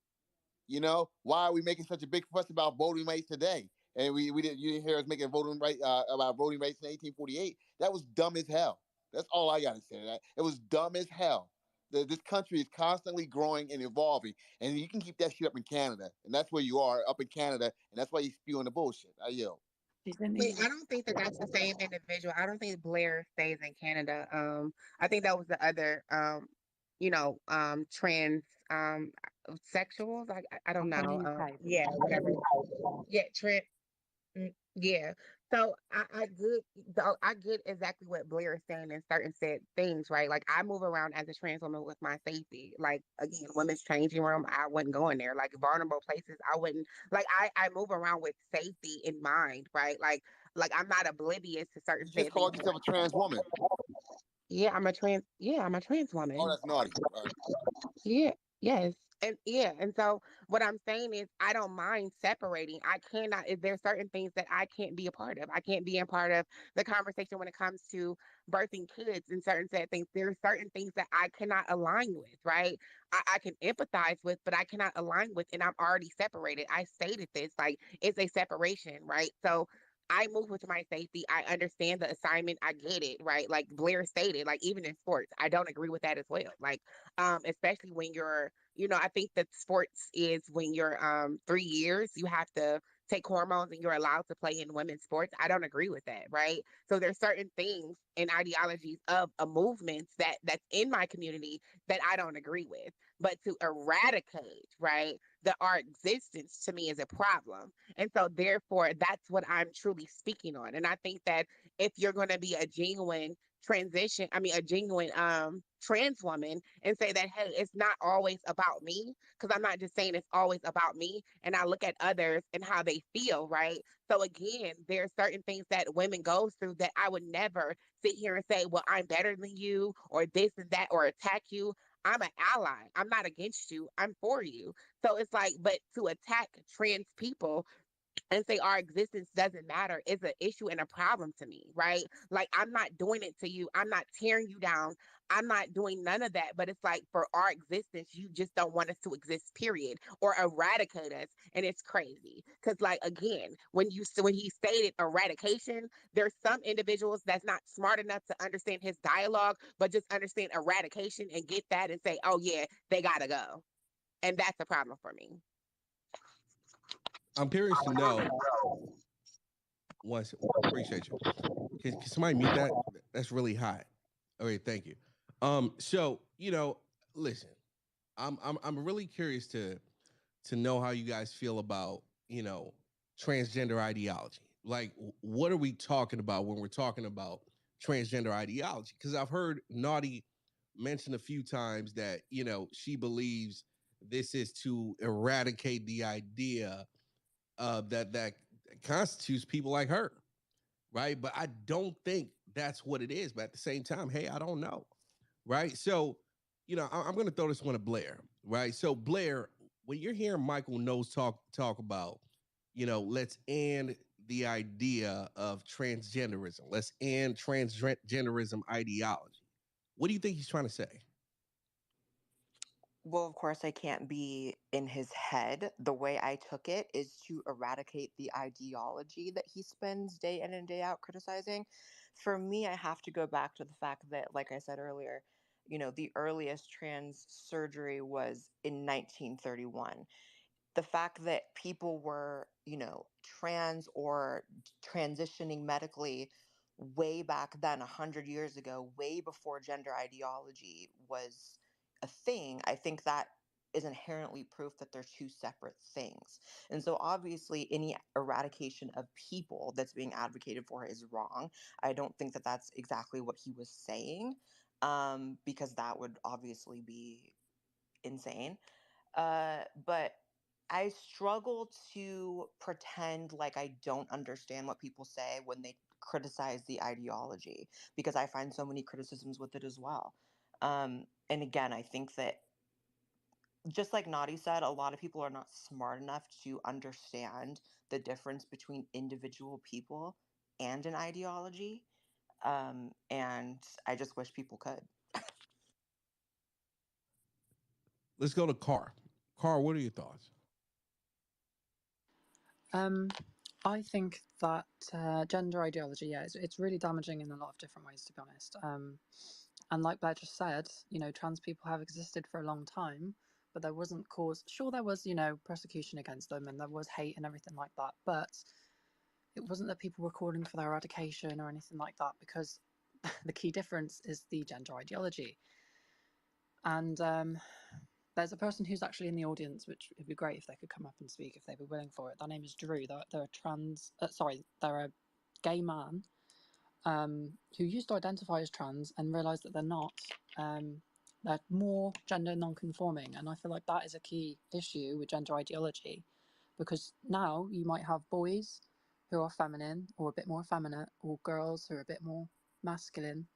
[SPEAKER 2] Why are we making such a big fuss about voting rights today? And we didn't you didn't hear us making voting right about voting rights in 1848. That was dumb as hell. That's all I gotta say. It was dumb as hell. This country is constantly growing and evolving, and you can keep that shit up in Canada, and that's where you are up in Canada, and that's why you spewing the bullshit. I yell.
[SPEAKER 4] Wait, I don't think that that's the same individual. I don't think Blair stays in Canada. I think that was the other, trans, sexuals. I don't know.
[SPEAKER 8] Same type.
[SPEAKER 4] Yeah, whatever. Yeah, trans. Yeah. So I get exactly what Blair is saying in certain said things, right? Like I move around as a trans woman with my safety. Like again, women's changing room, I wouldn't go in there. Like vulnerable places, I wouldn't like I move around with safety in mind, right? Like I'm not oblivious to certain
[SPEAKER 2] You just
[SPEAKER 4] said things.
[SPEAKER 2] called yourself a trans woman.
[SPEAKER 4] Yeah, I'm a trans
[SPEAKER 2] Oh,
[SPEAKER 4] woman.
[SPEAKER 2] that's naughty. All right.
[SPEAKER 4] Yeah, yes. And yeah, and so what I'm saying is I don't mind separating. I cannot there's certain things that I can't be a part of. I can't be a part of the conversation when it comes to birthing kids and certain said things. There's certain things that I cannot align with, right? I can empathize with, but I cannot align with, and I'm already separated. I stated this, like it's a separation, right? So I move with my safety. I understand the assignment. I get it, right? Like Blair stated, like even in sports, I don't agree with that as well. Like especially when you're, I think that sports is when you're 3 years, you have to take hormones and you're allowed to play in women's sports. I don't agree with that, right? So there's certain things and ideologies of a movements that's in my community that I don't agree with. But to eradicate, right, our existence to me is a problem. And so therefore that's what I'm truly speaking on. And I think that if you're going to be a genuine a genuine trans woman and say that, hey, it's not always about me, because I'm not just saying it's always about me. And I look at others and how they feel, right? So again, there are certain things that women go through that I would never sit here and say, well, I'm better than you or this and that or attack you. I'm an ally. I'm not against you. I'm for you. So it's like, but to attack trans people and say our existence doesn't matter is an issue and a problem to me, right? Like I'm not doing it to you. I'm not tearing you down. I'm not doing none of that. But it's like for our existence, you just don't want us to exist, period, or eradicate us. And it's crazy. Cause like again, when he stated eradication, there's some individuals that's not smart enough to understand his dialogue, but just understand eradication and get that and say, oh yeah, they gotta go. And that's a problem for me.
[SPEAKER 1] I'm curious to know. Once, appreciate you. Can somebody mute that? That's really hot. Okay, thank you. So listen, I'm really curious to know how you guys feel about transgender ideology. Like, what are we talking about when we're talking about transgender ideology? Because I've heard Naughty mention a few times that she believes this is to eradicate the idea that constitutes people like her, right? But I don't think that's what it is. But at the same time, hey, I don't know, right? So, I'm going to throw this one at Blair, right? So, Blair, when you're hearing Michael Knowles talk about, let's end the idea of transgenderism, let's end transgenderism ideology. What do you think he's trying to say?
[SPEAKER 13] Well, of course, I can't be in his head. The way I took it is to eradicate the ideology that he spends day in and day out criticizing. For me, I have to go back to the fact that, like I said earlier, the earliest trans surgery was in 1931. The fact that people were, trans or transitioning medically way back then, 100 years ago, way before gender ideology was a thing, I think that is inherently proof that they're two separate things. And so obviously any eradication of people that's being advocated for is wrong. I don't think that that's exactly what he was saying, because that would obviously be insane. But I struggle to pretend like I don't understand what people say when they criticize the ideology, because I find so many criticisms with it as well. And again, I think that, just like Nadi said, a lot of people are not smart enough to understand the difference between individual people and an ideology. And I just wish people could.
[SPEAKER 1] Let's go to Car. Car, what are your thoughts?
[SPEAKER 7] Um, I think that gender ideology, yeah, it's really damaging in a lot of different ways, to be honest. And like Blair just said, trans people have existed for a long time, but there wasn't cause. Sure, there was, persecution against them, and there was hate and everything like that. But it wasn't that people were calling for their eradication or anything like that, because the key difference is the gender ideology. And there's a person who's actually in the audience, which would be great if they could come up and speak if they were willing for it. Their name is Drew. They're a gay man who used to identify as trans and realised that they're not. They're more gender non-conforming, and I feel like that is a key issue with gender ideology, because now you might have boys who are feminine or a bit more effeminate, or girls who are a bit more masculine,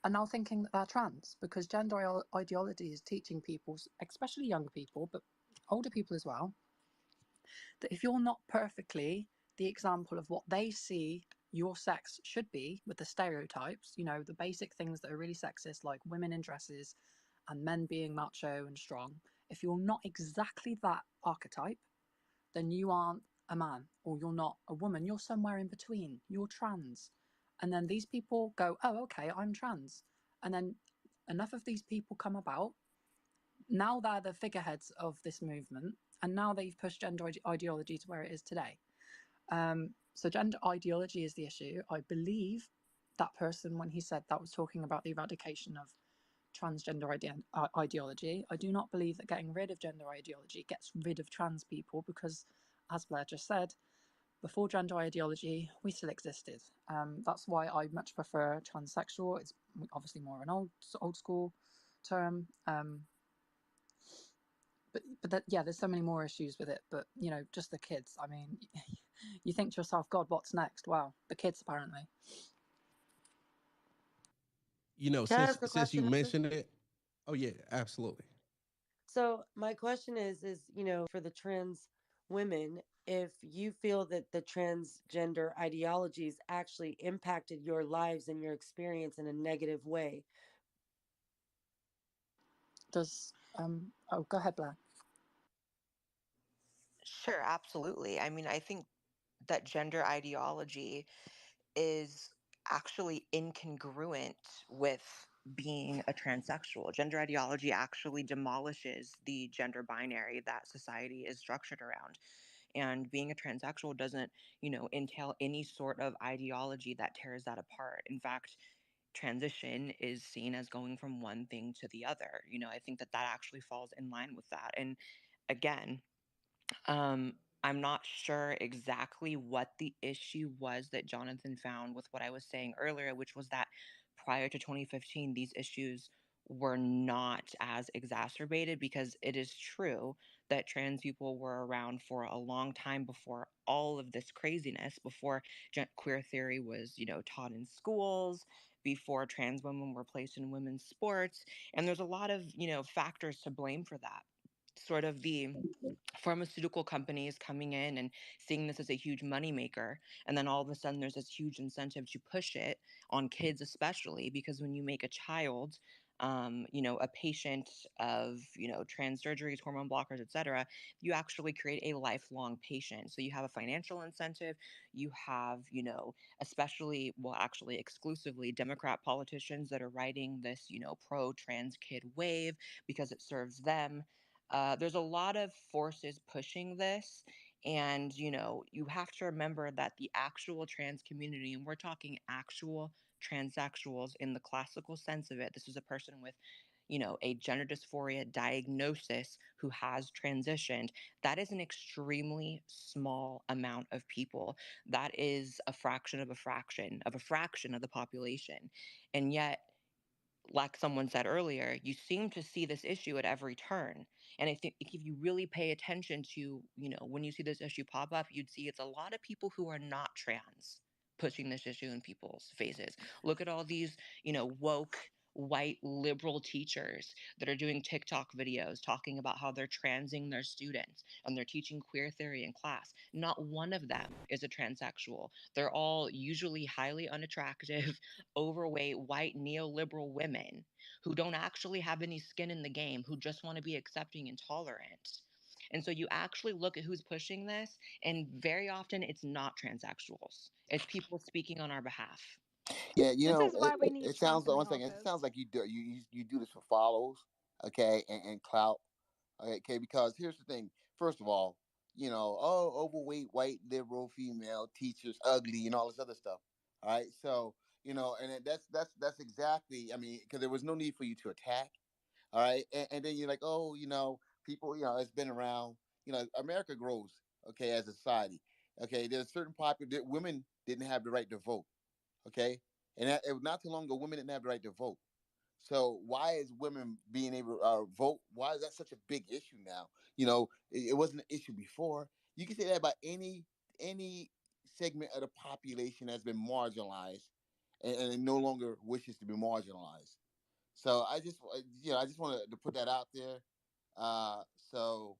[SPEAKER 7] are now thinking that they're trans, because gender ideology is teaching people, especially young people, but older people as well, that if you're not perfectly the example of what they see your sex should be, with the stereotypes, the basic things that are really sexist, like women in dresses and men being macho and strong, if you're not exactly that archetype, then you aren't a man, or you're not a woman, you're somewhere in between, you're trans. And then these people go, oh, okay, I'm trans. And then enough of these people come about. Now they're the figureheads of this movement, and now they've pushed gender ideology to where it is today. So gender ideology is the issue. I believe that person, when he said that, was talking about the eradication of transgender ideology. I do not believe that getting rid of gender ideology gets rid of trans people, because, as Blair just said, before gender ideology, we still existed. That's why I much prefer transsexual. It's obviously more an old school term. But that, yeah, there's so many more issues with it. But just the kids. I mean, you think to yourself, God, what's next? Wow, the kids apparently.
[SPEAKER 8] Can I
[SPEAKER 1] Since
[SPEAKER 8] ask a
[SPEAKER 1] you
[SPEAKER 8] question?
[SPEAKER 1] mentioned it, oh yeah, absolutely.
[SPEAKER 8] So my question is, for the trans women, if you feel that the transgender ideologies actually impacted your lives and your experience in a negative way.
[SPEAKER 7] Go ahead, Blair.
[SPEAKER 13] Sure, absolutely. I mean, I think that gender ideology is actually incongruent with being a transsexual. Gender ideology actually demolishes the gender binary that society is structured around. And being a transsexual doesn't, entail any sort of ideology that tears that apart. In fact, transition is seen as going from one thing to the other. I think that that actually falls in line with that. And again, um, I'm not sure exactly what the issue was that Jonathan found with what I was saying earlier, which was that prior to 2015, these issues were not as exacerbated, because it is true that trans people were around for a long time before all of this craziness, before queer theory was, taught in schools, before trans women were placed in women's sports. And there's a lot of, factors to blame for that. Sort of the pharmaceutical companies coming in and seeing this as a huge moneymaker. And then all of a sudden, there's this huge incentive to push it on kids, especially because when you make a child, a patient of, trans surgeries, hormone blockers, etc., you actually create a lifelong patient. So you have a financial incentive. You have, especially, well, actually exclusively Democrat politicians that are writing this, pro trans kid wave because it serves them. There's a lot of forces pushing this. And, you have to remember that the actual trans community, and we're talking actual transsexuals in the classical sense of it, this is a person with, a gender dysphoria diagnosis who has transitioned, that is an extremely small amount of people. That is a fraction of a fraction of a fraction of the population. And yet, like someone said earlier, you seem to see this issue at every turn. And I think if you really pay attention to, when you see this issue pop up, you'd see it's a lot of people who are not trans pushing this issue in people's faces. Look at all these, woke white liberal teachers that are doing TikTok videos talking about how they're transing their students and they're teaching queer theory in class. Not one of them is a transsexual. They're all usually highly unattractive, overweight, white, neoliberal women who don't actually have any skin in the game, who just want to be accepting and tolerant. And so you actually look at who's pushing this, and very often it's not transsexuals. It's people speaking on our behalf.
[SPEAKER 2] Yeah,
[SPEAKER 5] This is why we need
[SPEAKER 2] it
[SPEAKER 5] Trump
[SPEAKER 2] sounds
[SPEAKER 5] in the
[SPEAKER 2] one second. It
[SPEAKER 5] office.
[SPEAKER 2] sounds like you do this for follows, okay, and clout, okay. Because here's the thing. First of all, overweight white liberal female teachers, ugly, and all this other stuff. All right, so that's exactly. I mean, because there was no need for you to attack. All right, and then you're like, oh, people, it's been around. America grows, okay, as a society. Okay, there's certain women didn't have the right to vote. Okay, and not too long ago, women didn't have the right to vote. So why is women being able to vote? Why is that such a big issue now? It wasn't an issue before. You can say that about any segment of the population that's been marginalized and it no longer wishes to be marginalized. So I just wanted to put that out there. Uh, so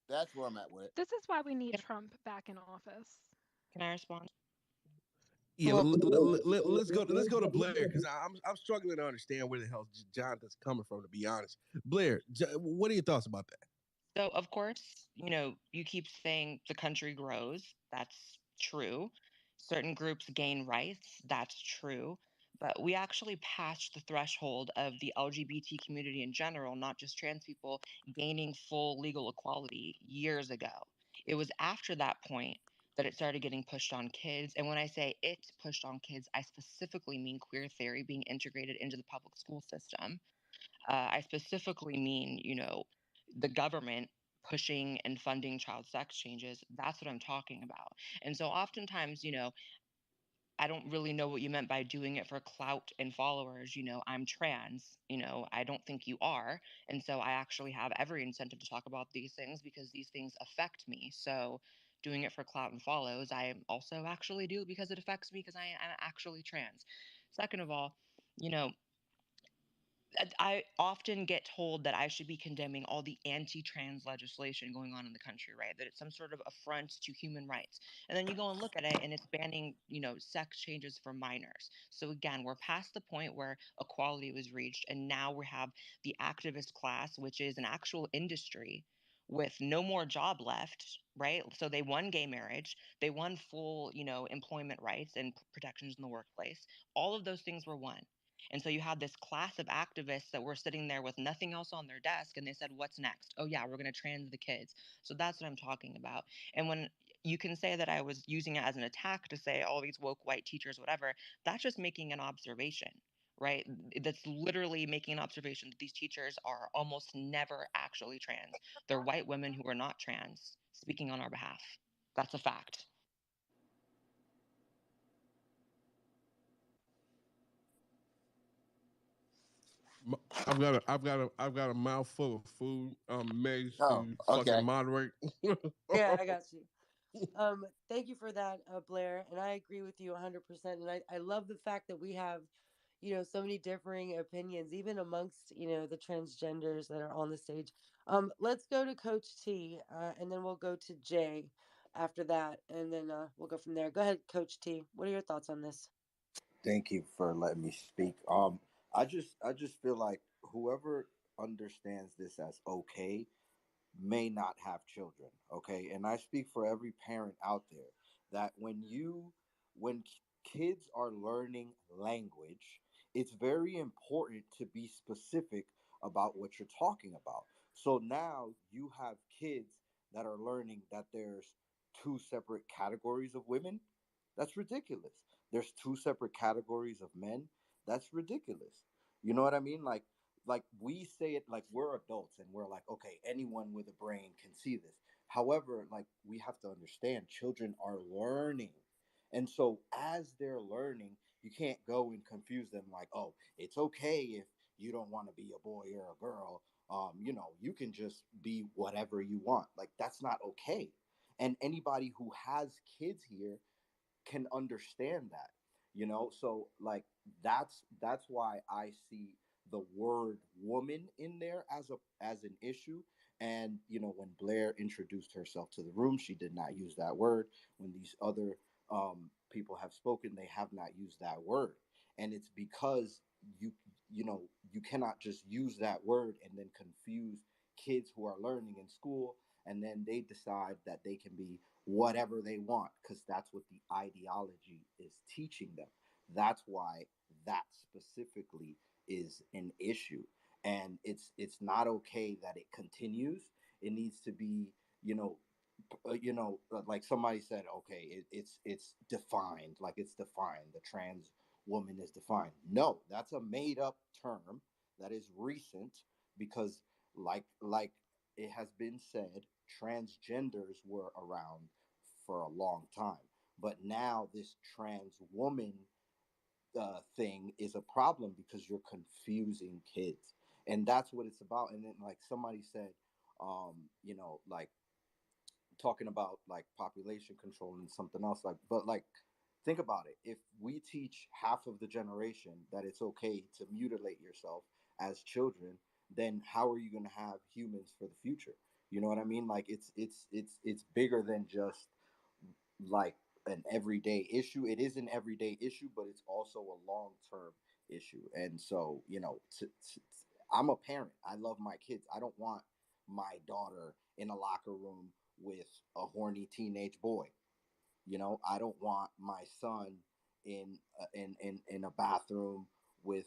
[SPEAKER 2] that's where I'm at with it.
[SPEAKER 5] This is why we need Trump back in office.
[SPEAKER 13] Can I respond?
[SPEAKER 1] Yeah, let's go to Blair because I'm struggling to understand where the hell Jonathan's coming from. To be honest, Blair, what are your thoughts about that?
[SPEAKER 13] So, of course, you keep saying the country grows. That's true. Certain groups gain rights. That's true. But we actually passed the threshold of the LGBT community in general, not just trans people, gaining full legal equality years ago. It was after that point that it started getting pushed on kids. And when I say it pushed on kids, I specifically mean queer theory being integrated into the public school system. I specifically mean, the government pushing and funding child sex changes. That's what I'm talking about. And so oftentimes, I don't really know what you meant by doing it for clout and followers. I'm trans, I don't think you are. And so I actually have every incentive to talk about these things because these things affect me. So doing it for clout and follows, I also actually do because it affects me because I'm actually trans. Second of all, you know, I often get told that I should be condemning all the anti trans legislation going on in the country, right? That it's some sort of affront to human rights. And then you go and look at it and it's banning, sex changes for minors. So again, we're past the point where equality was reached. And now we have the activist class, which is an actual industry with no more job left, right? So they won gay marriage, they won full, employment rights and protections in the workplace. All of those things were won. And so you have this class of activists that were sitting there with nothing else on their desk, and they said, "What's next? Oh, yeah, we're going to trans the kids." So that's what I'm talking about. And when you can say that I was using it as an attack to say all these woke white teachers, whatever, that's just making an observation, right? That's literally making an observation that these teachers are almost never actually trans. They're white women who are not trans speaking on our behalf. That's a fact.
[SPEAKER 1] I've got a mouthful of food. Maze
[SPEAKER 2] Oh,
[SPEAKER 1] to fucking
[SPEAKER 2] okay.
[SPEAKER 1] moderate.
[SPEAKER 10] Yeah, I got you. Thank you for that, Blair. And I agree with you 100%. And I love the fact that we have, so many differing opinions, even amongst, the transgenders that are on the stage. Let's go to Coach T, and then we'll go to Jay after that. And then we'll go from there. Go ahead, Coach T. What are your thoughts on this?
[SPEAKER 14] Thank you for letting me speak. I just feel like whoever understands this as okay may not have children, okay? And I speak for every parent out there that when kids are learning language, it's very important to be specific about what you're talking about. So now you have kids that are learning that there's two separate categories of women. That's ridiculous. There's two separate categories of men. That's ridiculous. You know what I mean? Like like we say it like we're adults and we're like, okay, anyone with a brain can see this. However, like we have to understand children are learning. And so as they're learning, you can't go and confuse them like, oh, it's okay if you don't want to be a boy or a girl. You can just be whatever you want. Like that's not okay. And anybody who has kids here can understand that, so like that's why I see the word woman in there as an issue. And when Blair introduced herself to the room, she did not use that word. When these other people have spoken, they have not used that word. And it's because you you cannot just use that word and then confuse kids who are learning in school, and then they decide that they can be whatever they want because that's what the ideology is teaching them. That's why that specifically is an issue. And it's not okay that it continues. It needs to be, you know like somebody said, okay, it's defined, like it's defined, the trans woman is defined. No, that's a made up term that is recent, because like it has been said, transgenders were around for a long time, but now this trans woman thing is a problem because you're confusing kids. And that's what it's about. And then like somebody said, like talking about like population control and something else, like, but like think about it. If we teach half of the generation that it's okay to mutilate yourself as children, then how are you going to have humans for the future? You know what I mean? Like it's bigger than just like an everyday issue. It is an everyday issue, but it's also a long-term issue. And so, I'm a parent. I love my kids. I don't want my daughter in a locker room with a horny teenage boy. I don't want my son in a bathroom with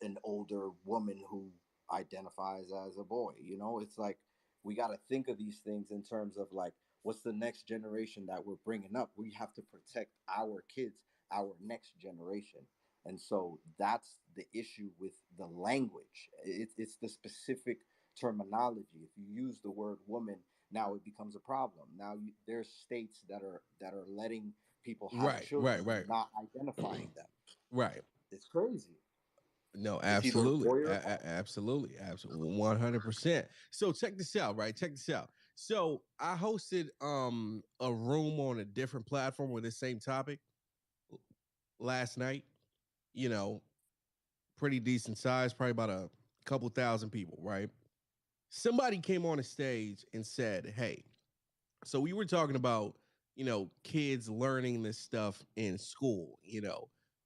[SPEAKER 14] an older woman who identifies as a boy. It's like we got to think of these things in terms of like, what's the next generation that we're bringing up? We have to protect our kids, our next generation. And so that's the issue with the language. It's the specific terminology. If you use the word woman, now it becomes a problem. Now there's states that are letting people have
[SPEAKER 1] Right,
[SPEAKER 14] children
[SPEAKER 1] right, right,
[SPEAKER 14] not identifying them.
[SPEAKER 1] right.
[SPEAKER 14] It's crazy.
[SPEAKER 1] No,
[SPEAKER 14] It's either a
[SPEAKER 1] absolutely,
[SPEAKER 14] boy or a girl.
[SPEAKER 1] absolutely, absolutely, 100%. So check this out, right? Check this out. So I hosted a room on a different platform with the same topic last night. You know, pretty decent size, probably about a couple thousand people, right? Somebody came on a stage and said, "Hey, so we were talking about, kids learning this stuff in school,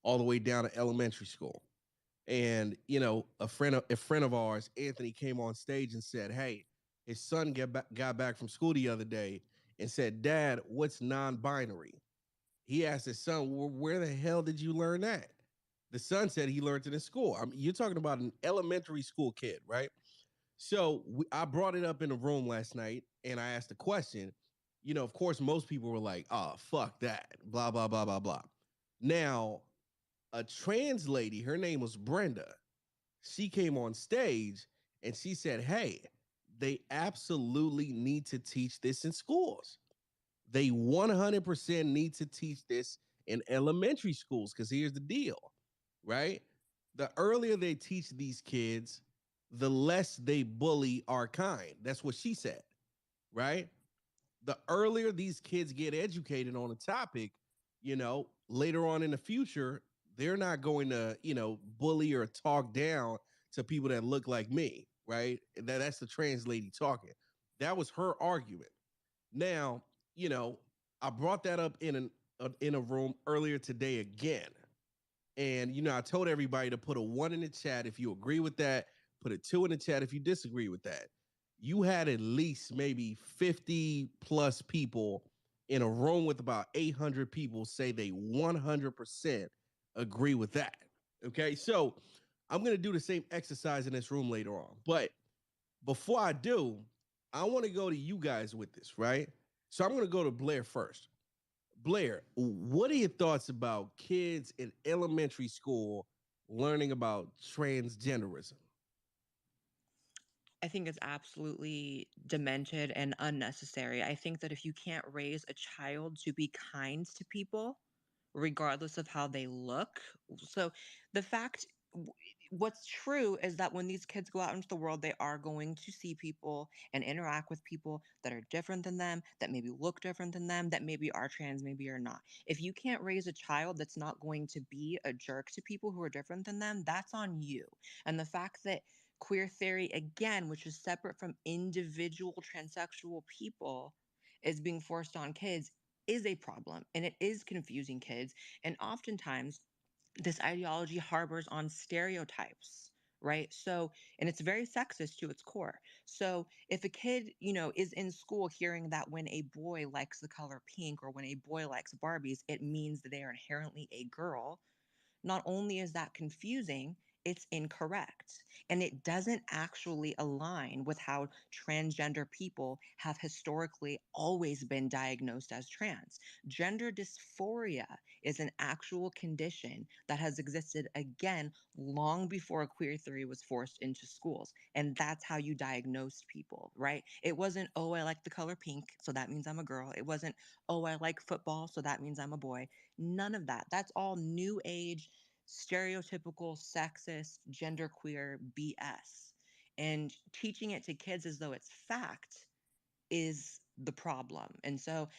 [SPEAKER 1] all the way down to elementary school." And a friend of ours, Anthony, came on stage and said, "Hey, his son got back from school the other day and said, 'Dad, what's non-binary?'" He asked his son, "Well, where the hell did you learn that?" The son said he learned it in school. I mean, you're talking about an elementary school kid, right? So I brought it up in the room last night and I asked a question. Of course, most people were like, "Oh, fuck that," blah, blah, blah, blah, blah. Now, a trans lady, her name was Brenda, she came on stage and she said, "Hey, they absolutely need to teach this in schools. They 100% need to teach this in elementary schools because here's the deal, right? The earlier they teach these kids, the less they bully our kind." That's what she said, right? The earlier these kids get educated on a topic, later on in the future, they're not going to, bully or talk down to people that look like me, right? That's the trans lady talking. That was her argument. Now, you know, I brought that up in a room earlier today again. And I told everybody to put a 1 in the chat if you agree with that, put a 2 in the chat if you disagree with that. You had at least maybe 50 plus people in a room with about 800 people say they 100% agree with that. Okay? So, I'm going to do the same exercise in this room later on. But before I do, I want to go to you guys with this, right? So, I'm going to go to Blair first. Blair, what are your thoughts about kids in elementary school learning about transgenderism?
[SPEAKER 13] I think it's absolutely demented and unnecessary. I think that if you can't raise a child to be kind to people, regardless of how they look, so the fact, w- what's true is that when these kids go out into the world, they are going to see people and interact with people that are different than them, that maybe look different than them, that maybe are trans, maybe are not. If you can't raise a child that's not going to be a jerk to people who are different than them, that's on you. And the fact that queer theory, again, which is separate from individual transsexual people, is being forced on kids is a problem, and it is confusing kids. And oftentimes, this ideology harbors on stereotypes, right? So, and it's very sexist to its core. So if a kid, is in school hearing that when a boy likes the color pink or when a boy likes Barbies, it means that they are inherently a girl, not only is that confusing, it's incorrect. And it doesn't actually align with how transgender people have historically always been diagnosed as trans. Gender dysphoria is an actual condition that has existed again long before queer theory was forced into schools. And that's how you diagnosed people, right? It wasn't, oh, I like the color pink, so that means I'm a girl. It wasn't, oh, I like football, so that means I'm a boy. None of that. That's all new age, stereotypical, sexist, genderqueer BS. And teaching it to kids as though it's fact is the problem. And so,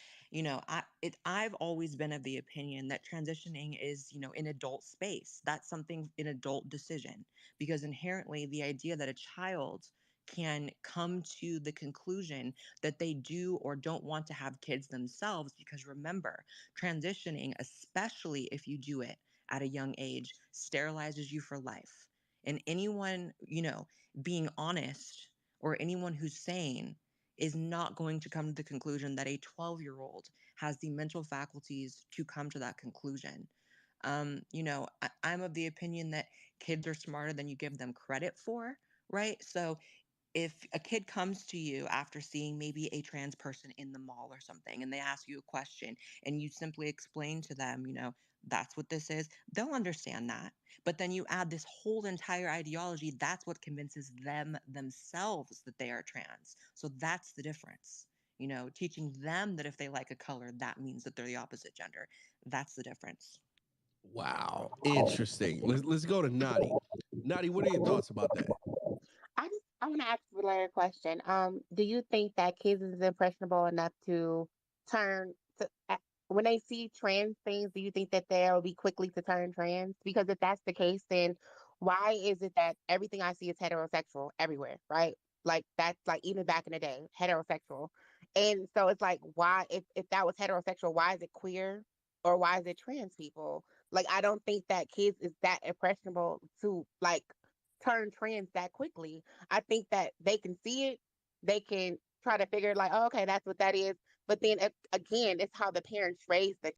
[SPEAKER 13] I've always been of the opinion that transitioning is, an adult space. That's something, an adult decision, because inherently the idea that a child can come to the conclusion that they do or don't want to have kids themselves, because remember, transitioning, especially if you do it at a young age, sterilizes you for life. And anyone, being honest, or anyone who's sane, is not going to come to the conclusion that a 12-year-old has the mental faculties to come to that conclusion. I'm of the opinion that kids are smarter than you give them credit for, right? So if a kid comes to you after seeing maybe a trans person in the mall or something, and they ask you a question, and you simply explain to them, that's what this is, they'll understand that. But then you add this whole entire ideology, that's what convinces them themselves that they are trans. So that's the difference. Teaching them that if they like a color, that means that they're the opposite gender. That's the difference.
[SPEAKER 1] Wow, interesting. Let's go to Nadi. Nadi, what are your thoughts about that?
[SPEAKER 4] I want to ask a related question. Do you think that kids is impressionable enough to turn when they see trans things? Do you think that they'll be quickly to turn trans? Because if that's the case, then why is it that everything I see is heterosexual everywhere, right? Like that's like even back in the day, heterosexual. And so it's like, why if that was heterosexual, why is it queer or why is it trans people? Like I don't think that kids is that impressionable to like turn trans that quickly. I think that they can see it, they can try to figure like, oh, okay, that's what that is. But then again, it's how the parents raise the